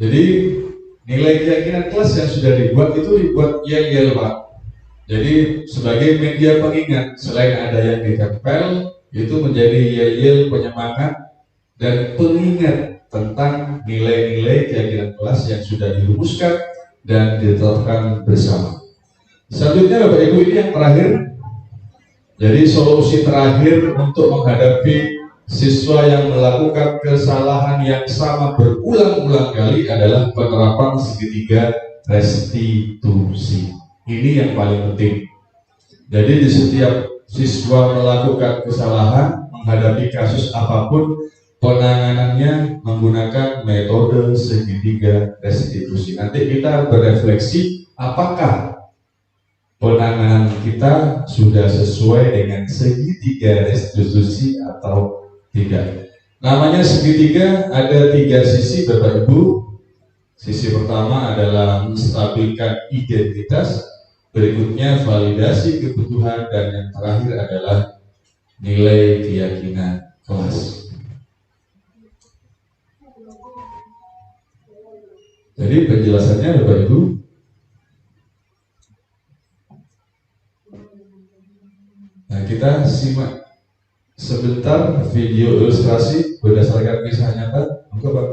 Jadi nilai keyakinan kelas yang sudah dibuat itu dibuat yel-yel Pak. Jadi sebagai media pengingat, selain ada yang ditempel, itu menjadi yel-yel penyemangat dan pengingat tentang nilai-nilai keyakinan kelas yang sudah dirumuskan dan ditetapkan bersama. Selanjutnya Bapak Ibu, ini yang terakhir. Jadi solusi terakhir untuk menghadapi siswa yang melakukan kesalahan yang sama berulang-ulang kali adalah penerapan segitiga restitusi. Ini yang paling penting. Jadi di setiap siswa melakukan kesalahan, menghadapi kasus apapun, penanganannya menggunakan metode segitiga restitusi. Nanti kita berefleksi apakah penanganan kita sudah sesuai dengan segitiga restitusi atau tidak. Namanya segitiga, ada 3 sisi Bapak Ibu. Sisi pertama adalah menstabilkan identitas, berikutnya validasi kebutuhan, dan yang terakhir adalah nilai keyakinan kelas. Jadi penjelasannya Bapak Ibu, kita simak sebentar video ilustrasi berdasarkan kisah nyata. Monggo, Pak.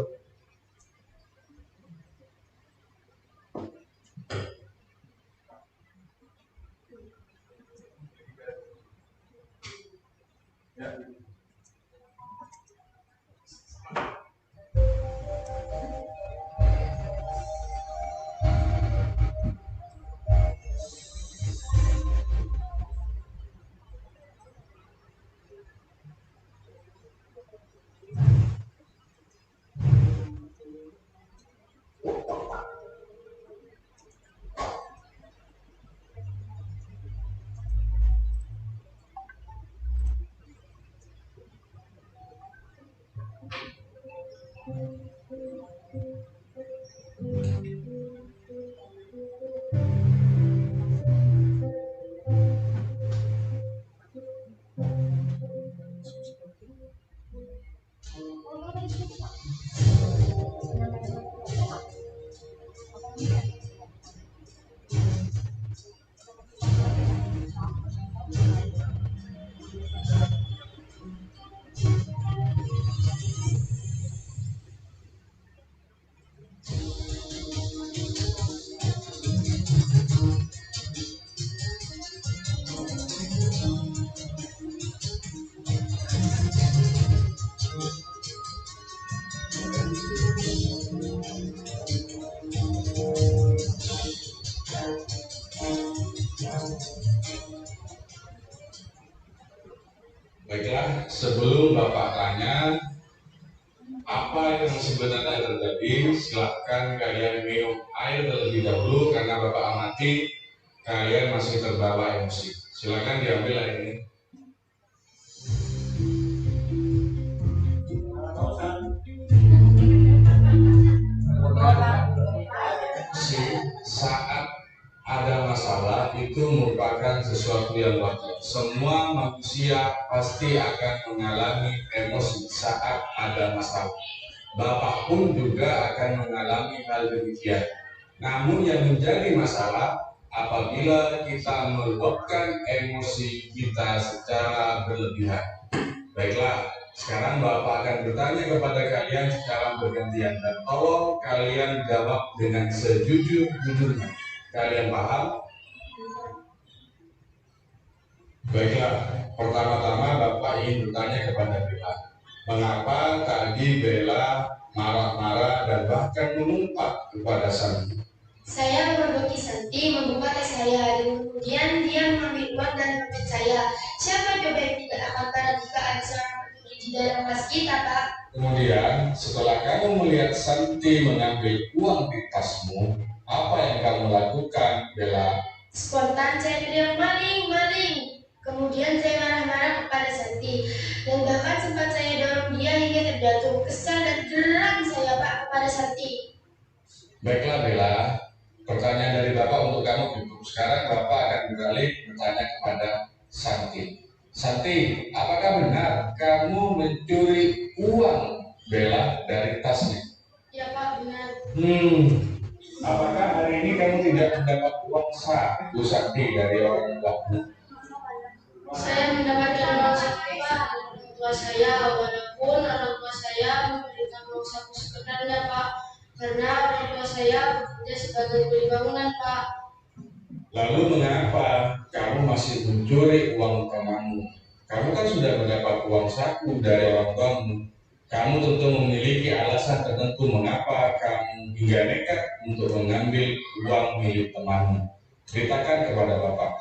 Baiklah, sebelum Bapak tanya apa yang sebenarnya terjadi, silahkan kalian minum air terlebih dahulu karena Bapak amati kalian masih terbawa emosi. Silakan diambil air ini. Saat ada masalah itu merupakan sesuatu yang wajar. Semua manusia pasti akan mengalami emosi saat ada masalah. Bapak pun juga akan mengalami hal demikian. Namun yang menjadi masalah apabila kita meluapkan emosi kita secara berlebihan. Baiklah, sekarang Bapak akan bertanya kepada kalian secara bergantian dan tolong kalian jawab dengan sejujur-jujurnya. Kalian paham? Baiklah, pertama-tama Bapak ingin bertanya kepada Bella. Mengapa tadi Bella marah-marah dan bahkan mengumpat kepada Santi? Saya mergoki Santi membuka tas saya dan kemudian dia mengambil uang dan dompet saya. Siapa coba yang tidak akan marah jika ada seorang pencuri di dalam kelas kita, Pak? Kemudian setelah kamu melihat Santi mengambil uang di tasmu, apa yang kamu lakukan, Bella? Spontan saya teriak maling, maling. Kemudian saya marah-marah kepada Santi dan bahkan sempat saya dorong dia hingga terjatuh. Kesal dan geram saya, Pak, kepada Santi. Baiklah Bella, pertanyaan dari Bapak untuk kamu cukup. Sekarang Bapak akan beralih bertanya kepada Santi. Santi, apakah benar kamu mencuri uang Bella dari tasnya? Ya, Pak, benar. Apakah hari ini kamu tidak mendapat uang saku Santi dari orang tuamu? Saya mendapatkan uang saku, Pak, dari orang tua saya, walaupun orang tua saya memberikan uang saku sebenarnya, Pak, karena orang tua saya bekerja sebagai kuli bangunan, Pak. Lalu mengapa kamu masih mencuri uang temanmu? Kamu kan sudah mendapat uang saku dari orang tuamu. Kamu tentu memiliki alasan tertentu mengapa kamu hingga nekat untuk mengambil uang milik temanmu. Ceritakan kepada Bapak.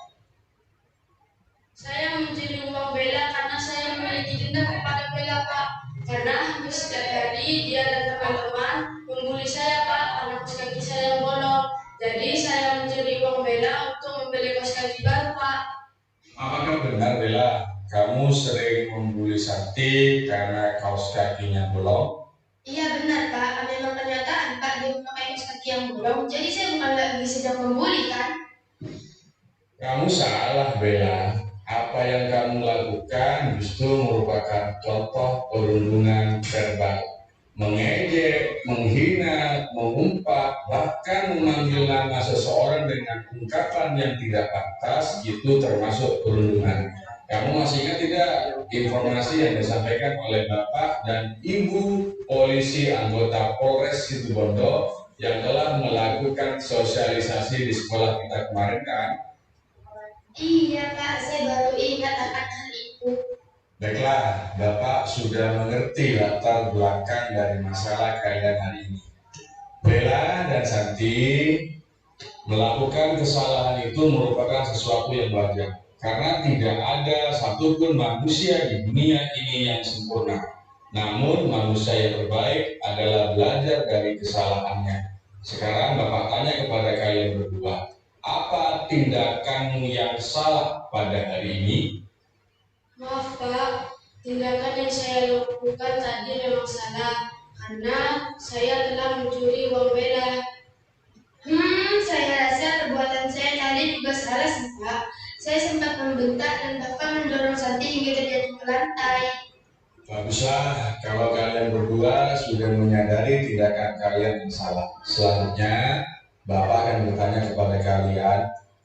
Saya mencuri uang Bella karena saya memiliki dendam kepada Bella, Pak. Karena hampir setiap hari dia dan teman-teman membuli saya, Pak, karena kaos kaki saya yang bolong. Jadi saya mencuri uang Bella untuk membeli kaos kaki baru, Pak. Apakah benar Bella, kamu sering membuli Santi karena kaos kakinya bolong? Iya benar, Pak. Memang kenyataan, Pak, dia memakai kaos kaki yang bolong. Jadi saya bukan lagi sedang membuli, kan? Kamu salah Bella. Apa yang kamu lakukan justru merupakan contoh perundungan verbal. Mengejek, menghina, mengumpat, bahkan memanggil nama seseorang dengan ungkapan yang tidak pantas, itu termasuk perundungan. Kamu masih ingat tidak informasi yang disampaikan oleh Bapak dan Ibu polisi anggota Polres Situbondo yang telah melakukan sosialisasi di sekolah kita kemarin kan? Iya Pak, saya baru ingat akan hal itu. Baiklah, Bapak sudah mengerti latar belakang dari masalah kalian hari ini. Bella dan Santi, melakukan kesalahan itu merupakan sesuatu yang wajar. Karena tidak ada satupun manusia di dunia ini yang sempurna. Namun manusia yang terbaik adalah belajar dari kesalahannya. Sekarang Bapak tanya kepada kalian berdua, apa tindakanmu yang salah pada hari ini? Maaf Pak, tindakan yang saya lakukan tadi memang salah karena saya telah mencuri uang Bella. Saya rasa perbuatan saya tadi juga salah sih Pak. Saya sempat membentak dan bahkan mendorong Santi hingga terjatuh ke lantai. Baguslah, kalau kalian berdua sudah menyadari tindakan kalian yang salah. Selanjutnya, Bapak akan bertanya kepada kalian,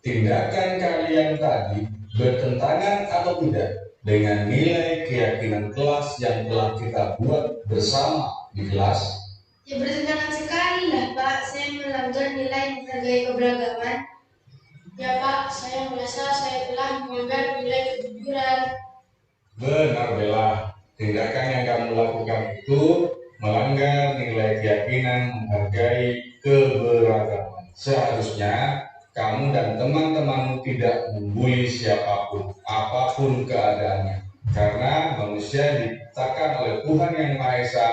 tindakan kalian tadi bertentangan atau tidak dengan nilai keyakinan kelas yang telah kita buat bersama di kelas? Ya bertentangan sekali lah Pak, saya melanggar nilai menghargai keberagaman. Ya Pak, saya merasa saya telah melanggar nilai kejujuran. Benar Bella, tindakan yang kamu lakukan itu melanggar nilai keyakinan menghargai keberagaman. Seharusnya kamu dan teman-temanmu tidak membuli siapapun, apapun keadaannya. Karena manusia diciptakan oleh Tuhan Yang Maha Esa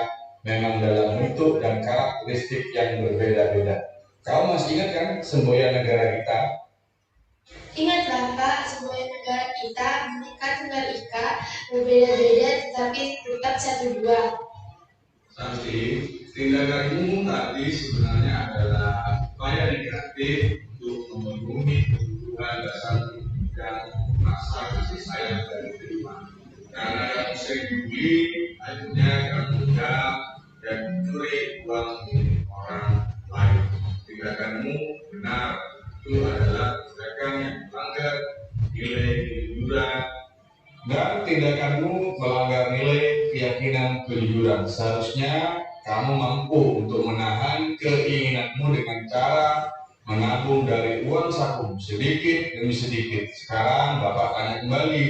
memang dalam bentuk dan karakteristik yang berbeda-beda. Kamu masih ingat kan semboyan negara kita? Ingatlah Pak, semua negara kita Bhinneka Tunggal Ika, berbeda-beda tetapi tetap satu dua. Santi, tindakanmu tadi sebenarnya adalah upaya negatif untuk memenuhi kebutuhan dasar pendidikan rasa kasih sayang dari Tuhan. Karena kamu sering dibully, akhirnya kamu dendam dan mencuri uang milik orang lain. Tindakanmu benar, itu adalah tindakan yang melanggar nilai kejujuran dan tindakanmu melanggar nilai keyakinan kejujuran. Seharusnya kamu mampu untuk menahan keinginanmu dengan cara menabung dari uang saku sedikit demi sedikit. Sekarang Bapak tanya kembali,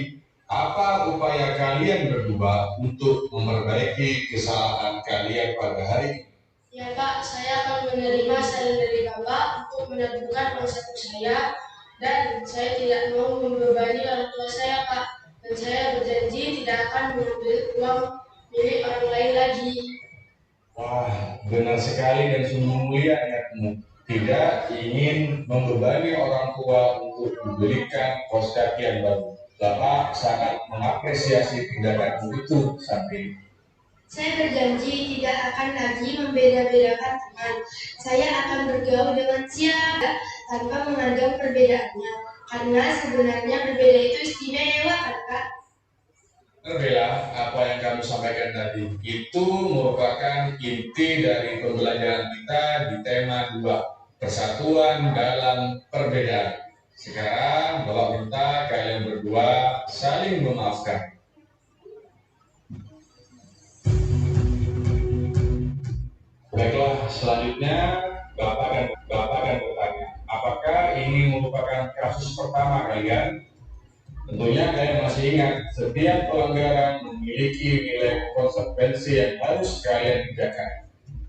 apa upaya kalian berdua untuk memperbaiki kesalahan kalian pada hari ini? Ya Pak, saya akan menerima saran dari Bapak untuk menabungkan uang saku saya dan saya tidak mau membebani orang tua saya Pak. Dan saya berjanji tidak akan mengambil uang milik orang lain lagi. Wah, benar sekali dan sungguh mulia niatmu. Tidak ingin membebani orang tua untuk membelikan kaos kaki yang baru. Bapak sangat mengapresiasi tindakanmu itu, Santi. Saya berjanji tidak akan lagi membeda-bedakan teman. Saya akan bergaul dengan siapa tanpa memandang perbedaannya. Karena sebenarnya berbeda itu istimewa kan Kak? Bella, apa yang kamu sampaikan tadi itu merupakan inti dari pembelajaran kita di tema 2, persatuan dalam perbedaan. Sekarang Bapak minta kalian berdua saling memaafkan. Baiklah, selanjutnya Bapak akan bertanya, apakah ini merupakan kasus pertama kalian? Tentunya kalian masih ingat, setiap pelanggaran memiliki nilai konsekuensi yang harus kalian kerjakan.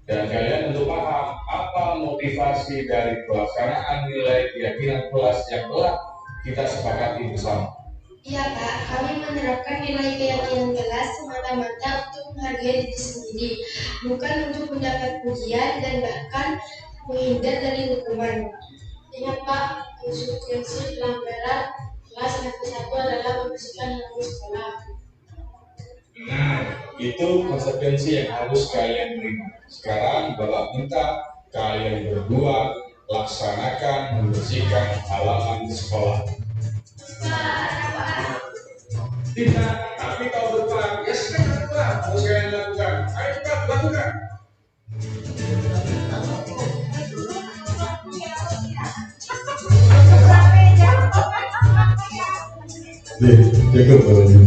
Dan kalian tentu paham apa motivasi dari pelaksanaan nilai keyakinan kelas yang telah kita sepakati bersama. Iya Pak, kami menerapkan nilai keyakinan kelas semata-mata untuk menghargai diri sendiri, bukan untuk mendapat pujian dan bahkan menghindar dari hukuman. Ingat Pak, konsekuensi pelanggaran kelas level 1 adalah membersihkan halaman sekolah. Nah, itu konsekuensi yang harus kalian terima. Sekarang Bapak minta kalian berdua laksanakan membersihkan halaman di sekolah. Tidak, tapi kau berperan. Ya sekarang harus kalian lakukan. Ayo cepat lakukan. Cukup bawahnya.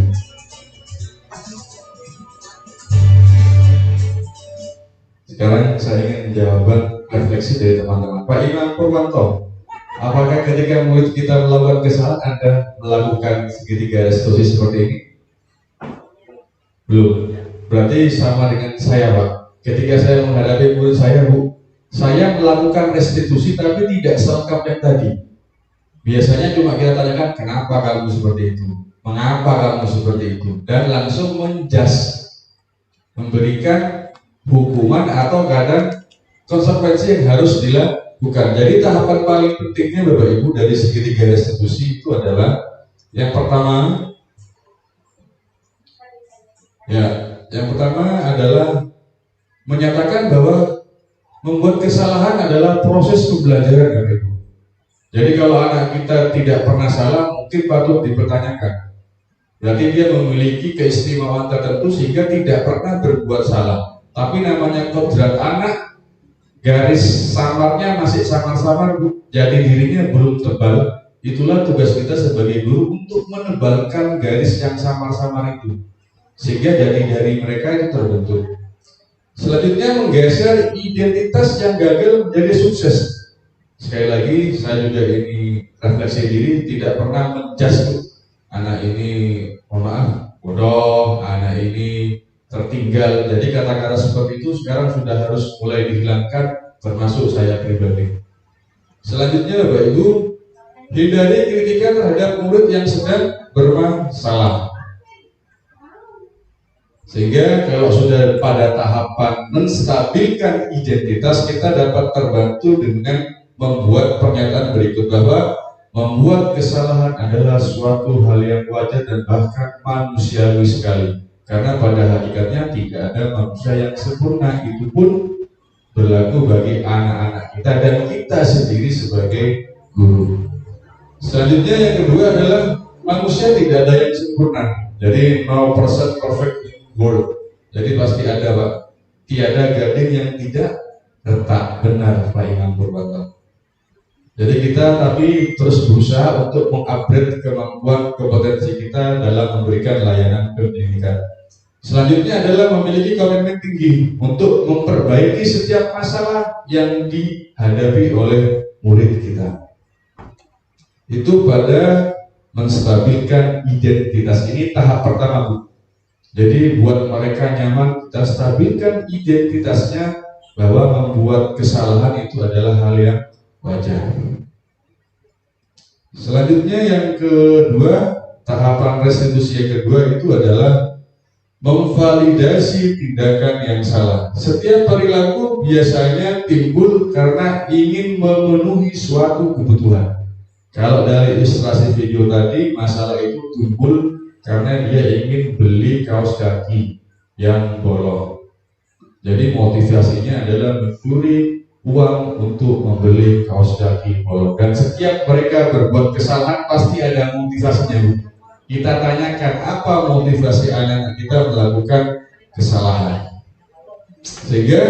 Sekarang saya ingin jawaban refleksi dari teman-teman. Pak Imam Purwanto, apakah ketika murid kita melakukan kesalahan Anda melakukan segitiga restitusi seperti ini? Belum. Berarti sama dengan saya, Pak. Ketika saya menghadapi murid saya, Bu, saya melakukan restitusi tapi tidak selengkap yang tadi. Biasanya cuma kita tanyakan, kenapa kamu seperti itu? Mengapa kamu seperti itu? Dan langsung menjas, memberikan hukuman atau kadang konsekuensi yang harus dilakukan. Jadi tahapan paling pentingnya Bapak Ibu dari segitiga restitusi itu adalah yang pertama, yang pertama adalah menyatakan bahwa membuat kesalahan adalah proses pembelajaran, Bapak Ibu. Jadi kalau anak kita tidak pernah salah, mungkin patut dipertanyakan. Berarti dia memiliki keistimewaan tertentu sehingga tidak pernah berbuat salah. Tapi namanya kodrat anak, garis samarnya masih samar-samar, jadi dirinya belum tebal. Itulah tugas kita sebagai guru untuk menebalkan garis yang samar-samar itu, sehingga jari-jari mereka itu terbentuk. Selanjutnya menggeser identitas yang gagal menjadi sukses. Sekali lagi saya juga ini refleksi diri, tidak pernah menjudge anak ini, mohon maaf, bodoh, anak ini tertinggal. Jadi kata-kata seperti itu sekarang sudah harus mulai dihilangkan, termasuk saya pribadi. Selanjutnya Bapak Ibu, hindari kritikan terhadap murid yang sedang bermasalah. Sehingga kalau sudah pada tahapan menstabilkan identitas, kita dapat terbantu dengan membuat pernyataan berikut bahwa membuat kesalahan adalah suatu hal yang wajar dan bahkan manusiawi sekali. Karena pada hakikatnya tidak ada manusia yang sempurna, itu pun berlaku bagi anak-anak kita dan kita sendiri sebagai guru. Selanjutnya yang kedua adalah manusia tidak ada yang sempurna. Jadi 0% perfect world. Jadi pasti ada, Pak. Tiada gading yang tidak retak, benar Pak Imam Purwanto. Jadi kita tapi terus berusaha untuk mengupgrade kemampuan kompetensi kita dalam memberikan layanan pendidikan. Selanjutnya adalah memiliki komitmen tinggi untuk memperbaiki setiap masalah yang dihadapi oleh murid kita. Itu pada menstabilkan identitas. Ini tahap pertama, Bu. Jadi buat mereka nyaman, kita stabilkan identitasnya bahwa membuat kesalahan itu adalah hal yang wajar. Selanjutnya yang kedua, tahapan restitusi yang kedua itu adalah memvalidasi tindakan yang salah. Setiap perilaku biasanya timbul karena ingin memenuhi suatu kebutuhan. Kalau dari ilustrasi video tadi, masalah itu timbul karena dia ingin beli kaos kaki yang bolong. Jadi motivasinya adalah mencuri uang untuk membeli kaos kaki bolong. Dan setiap mereka berbuat kesalahan pasti ada motivasinya, Bu. Kita tanyakan apa motivasi anak-anak kita melakukan kesalahan, sehingga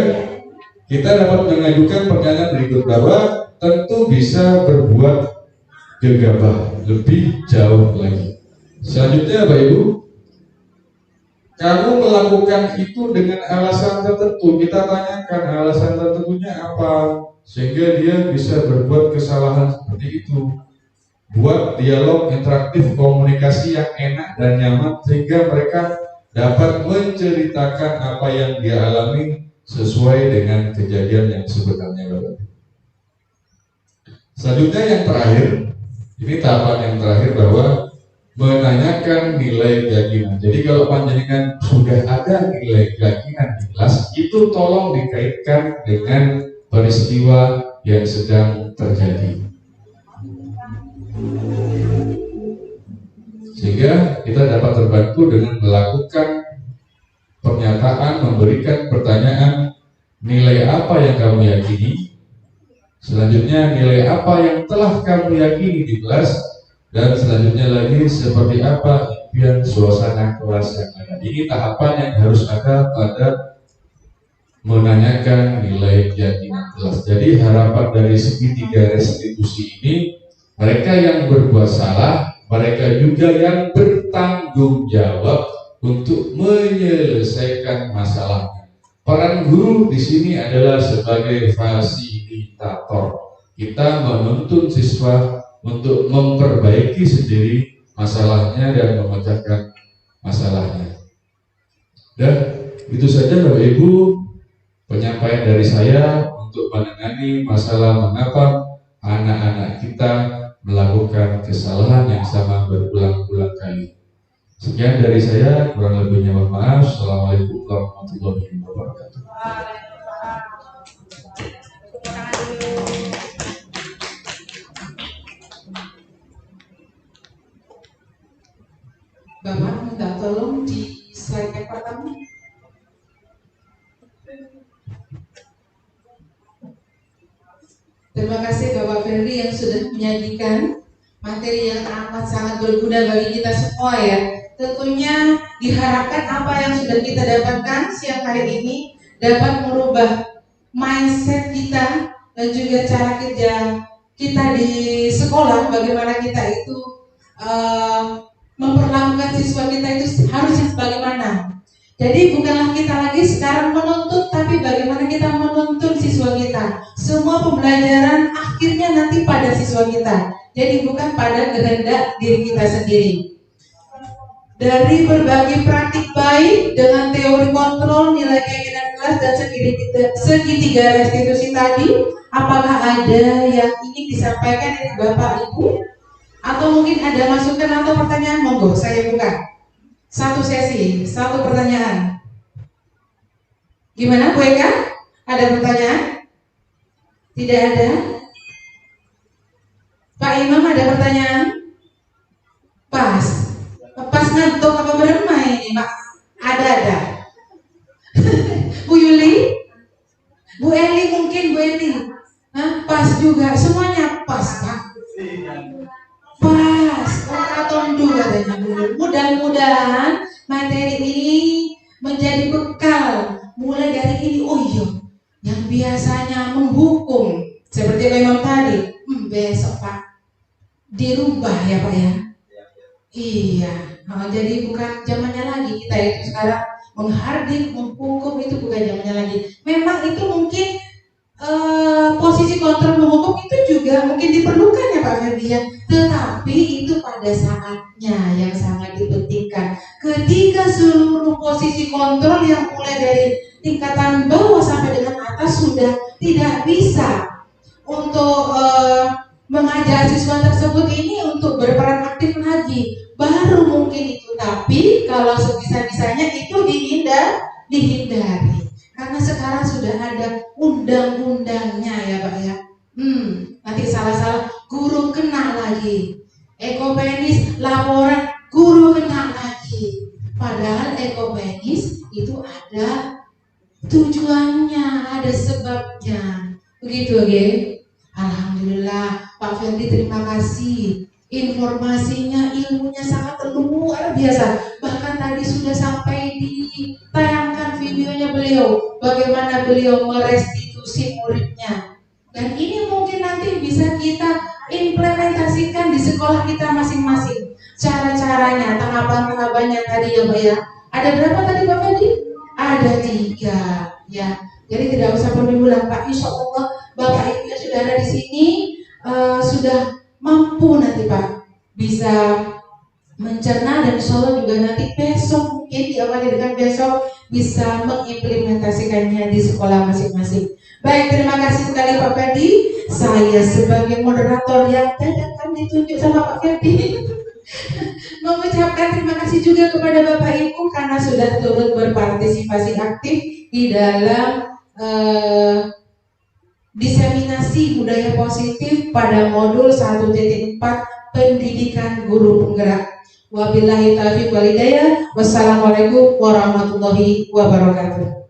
kita dapat mengajukan pertanyaan berikut bahwa tentu bisa berbuat gegabah lebih jauh lagi. Selanjutnya Bapak Ibu, kamu melakukan itu dengan alasan tertentu. Kita tanyakan alasan tertentunya apa, sehingga dia bisa berbuat kesalahan seperti itu. Buat dialog interaktif, komunikasi yang enak dan nyaman, sehingga mereka dapat menceritakan apa yang dia alami sesuai dengan kejadian yang sebenarnya, Bapak. Selanjutnya yang terakhir, ini tahapan yang terakhir bahwa menanyakan nilai keyakinan. Jadi kalau panjenengan sudah ada nilai keyakinan di kelas, itu tolong dikaitkan dengan peristiwa yang sedang terjadi, sehingga kita dapat terbantu dengan melakukan pernyataan, memberikan pertanyaan, nilai apa yang kamu yakini, selanjutnya nilai apa yang telah kamu yakini di kelas, dan selanjutnya lagi seperti apa impian suasana kelas yang ada. Ini tahapan yang harus ada pada menanyakan nilai keyakinan kelas. Jadi harapan dari segitiga restitusi ini, mereka yang berbuat salah mereka juga yang bertanggung jawab untuk menyelesaikan masalahnya. Peran guru di sini adalah sebagai fasilitator. Kita menuntun siswa untuk memperbaiki sendiri masalahnya dan memecahkan masalahnya. Dan itu saja Bapak Ibu penyampaian dari saya untuk menangani masalah mengapa anak-anak kita melakukan kesalahan yang sama berulang-ulang kali. Sekian dari saya, kurang lebihnya mohon maaf. Assalamualaikum warahmatullahi wabarakatuh. Bapak minta tolong di slide yang pertama. Terima kasih Bapak Ferdi yang sudah menyajikan materi yang amat sangat berguna bagi kita semua ya. Tentunya diharapkan apa yang sudah kita dapatkan siang hari ini dapat merubah mindset kita dan juga cara kerja kita di sekolah, bagaimana kita itu memperlakukan siswa kita itu harusnya bagaimana. Jadi bukanlah kita lagi sekarang menuntut, tapi bagaimana kita menuntun siswa kita. Semua pembelajaran akhirnya nanti pada siswa kita. Jadi bukan pada kehendak diri kita sendiri. Dari berbagai praktik baik dengan teori kontrol, nilai keinginan kelas dan segitiga restitusi tadi, apakah ada yang ingin disampaikan dari Bapak Ibu? Atau mungkin ada masukan atau pertanyaan? Monggo, saya buka. Satu sesi, satu pertanyaan. Gimana Bu Eka? Ada pertanyaan? Tidak ada? Pak Imam ada pertanyaan? Pas ngantuk apa bermain ini Pak? Ada. Bu Yuli? Bu Eli mungkin, Bu Eli? Hah? Pas juga, semuanya pas Pak. Pas, katondu katanya dulu. Mudah-mudahan materi ini menjadi bekal mulai dari ini. Oh iya, yang biasanya menghukum seperti Pak Imam tadi, besok Pak dirubah ya Pak ya. Iya, jadi bukan zamannya lagi kita itu sekarang menghardik, menghukum, itu bukan zamannya lagi. Memang itu mungkin posisi kontrol menghukum itu juga mungkin diperlukan ya Pak Ferdian, tetapi itu pada saatnya yang sangat dipentingkan. Ketika seluruh posisi kontrol yang mulai dari tingkatan bawah sampai dengan atas sudah tidak bisa untuk mengajak siswa tersebut ini untuk berperan aktif lagi, baru mungkin itu. Tapi kalau sebisa-bisanya itu dihindari. Karena sekarang sudah ada undang-undangnya ya Pak ya. Nanti salah-salah guru kena lagi. Ekopenis laporan guru kena lagi. Padahal ekopenis itu ada tujuannya, ada sebabnya. Begitu oke? Alhamdulillah Pak Ferdi, terima kasih. Informasinya, ilmunya sangat luar biasa. Bahkan tadi sudah sampai ditayangkan videonya beliau, bagaimana beliau merestitusi muridnya. Dan ini mungkin nanti bisa kita implementasikan di sekolah kita masing-masing. Cara-caranya, tahapan-tahapannya tadi ya Pak ya. Ada berapa tadi Pak Ferdi? Ada 3 ya. Jadi tidak usah perlu diulang Pak. Insya Allah Bapak Ibu yang sudah ada di sini sudah mampu nanti Pak bisa mencerna, dan insya Allah juga nanti besok mungkin diawali dengan besok bisa mengimplementasikannya di sekolah masing-masing. Baik, terima kasih sekali Pak Ferdi. Saya sebagai moderator yang dadakan ditunjuk sama Pak Ferdi mengucapkan terima kasih juga kepada Bapak Ibu karena sudah turut berpartisipasi aktif di dalam diseminasi budaya positif pada modul 1.4 pendidikan guru penggerak. Wabillahi taufiq wal hidayah. Wassalamualaikum warahmatullahi wabarakatuh.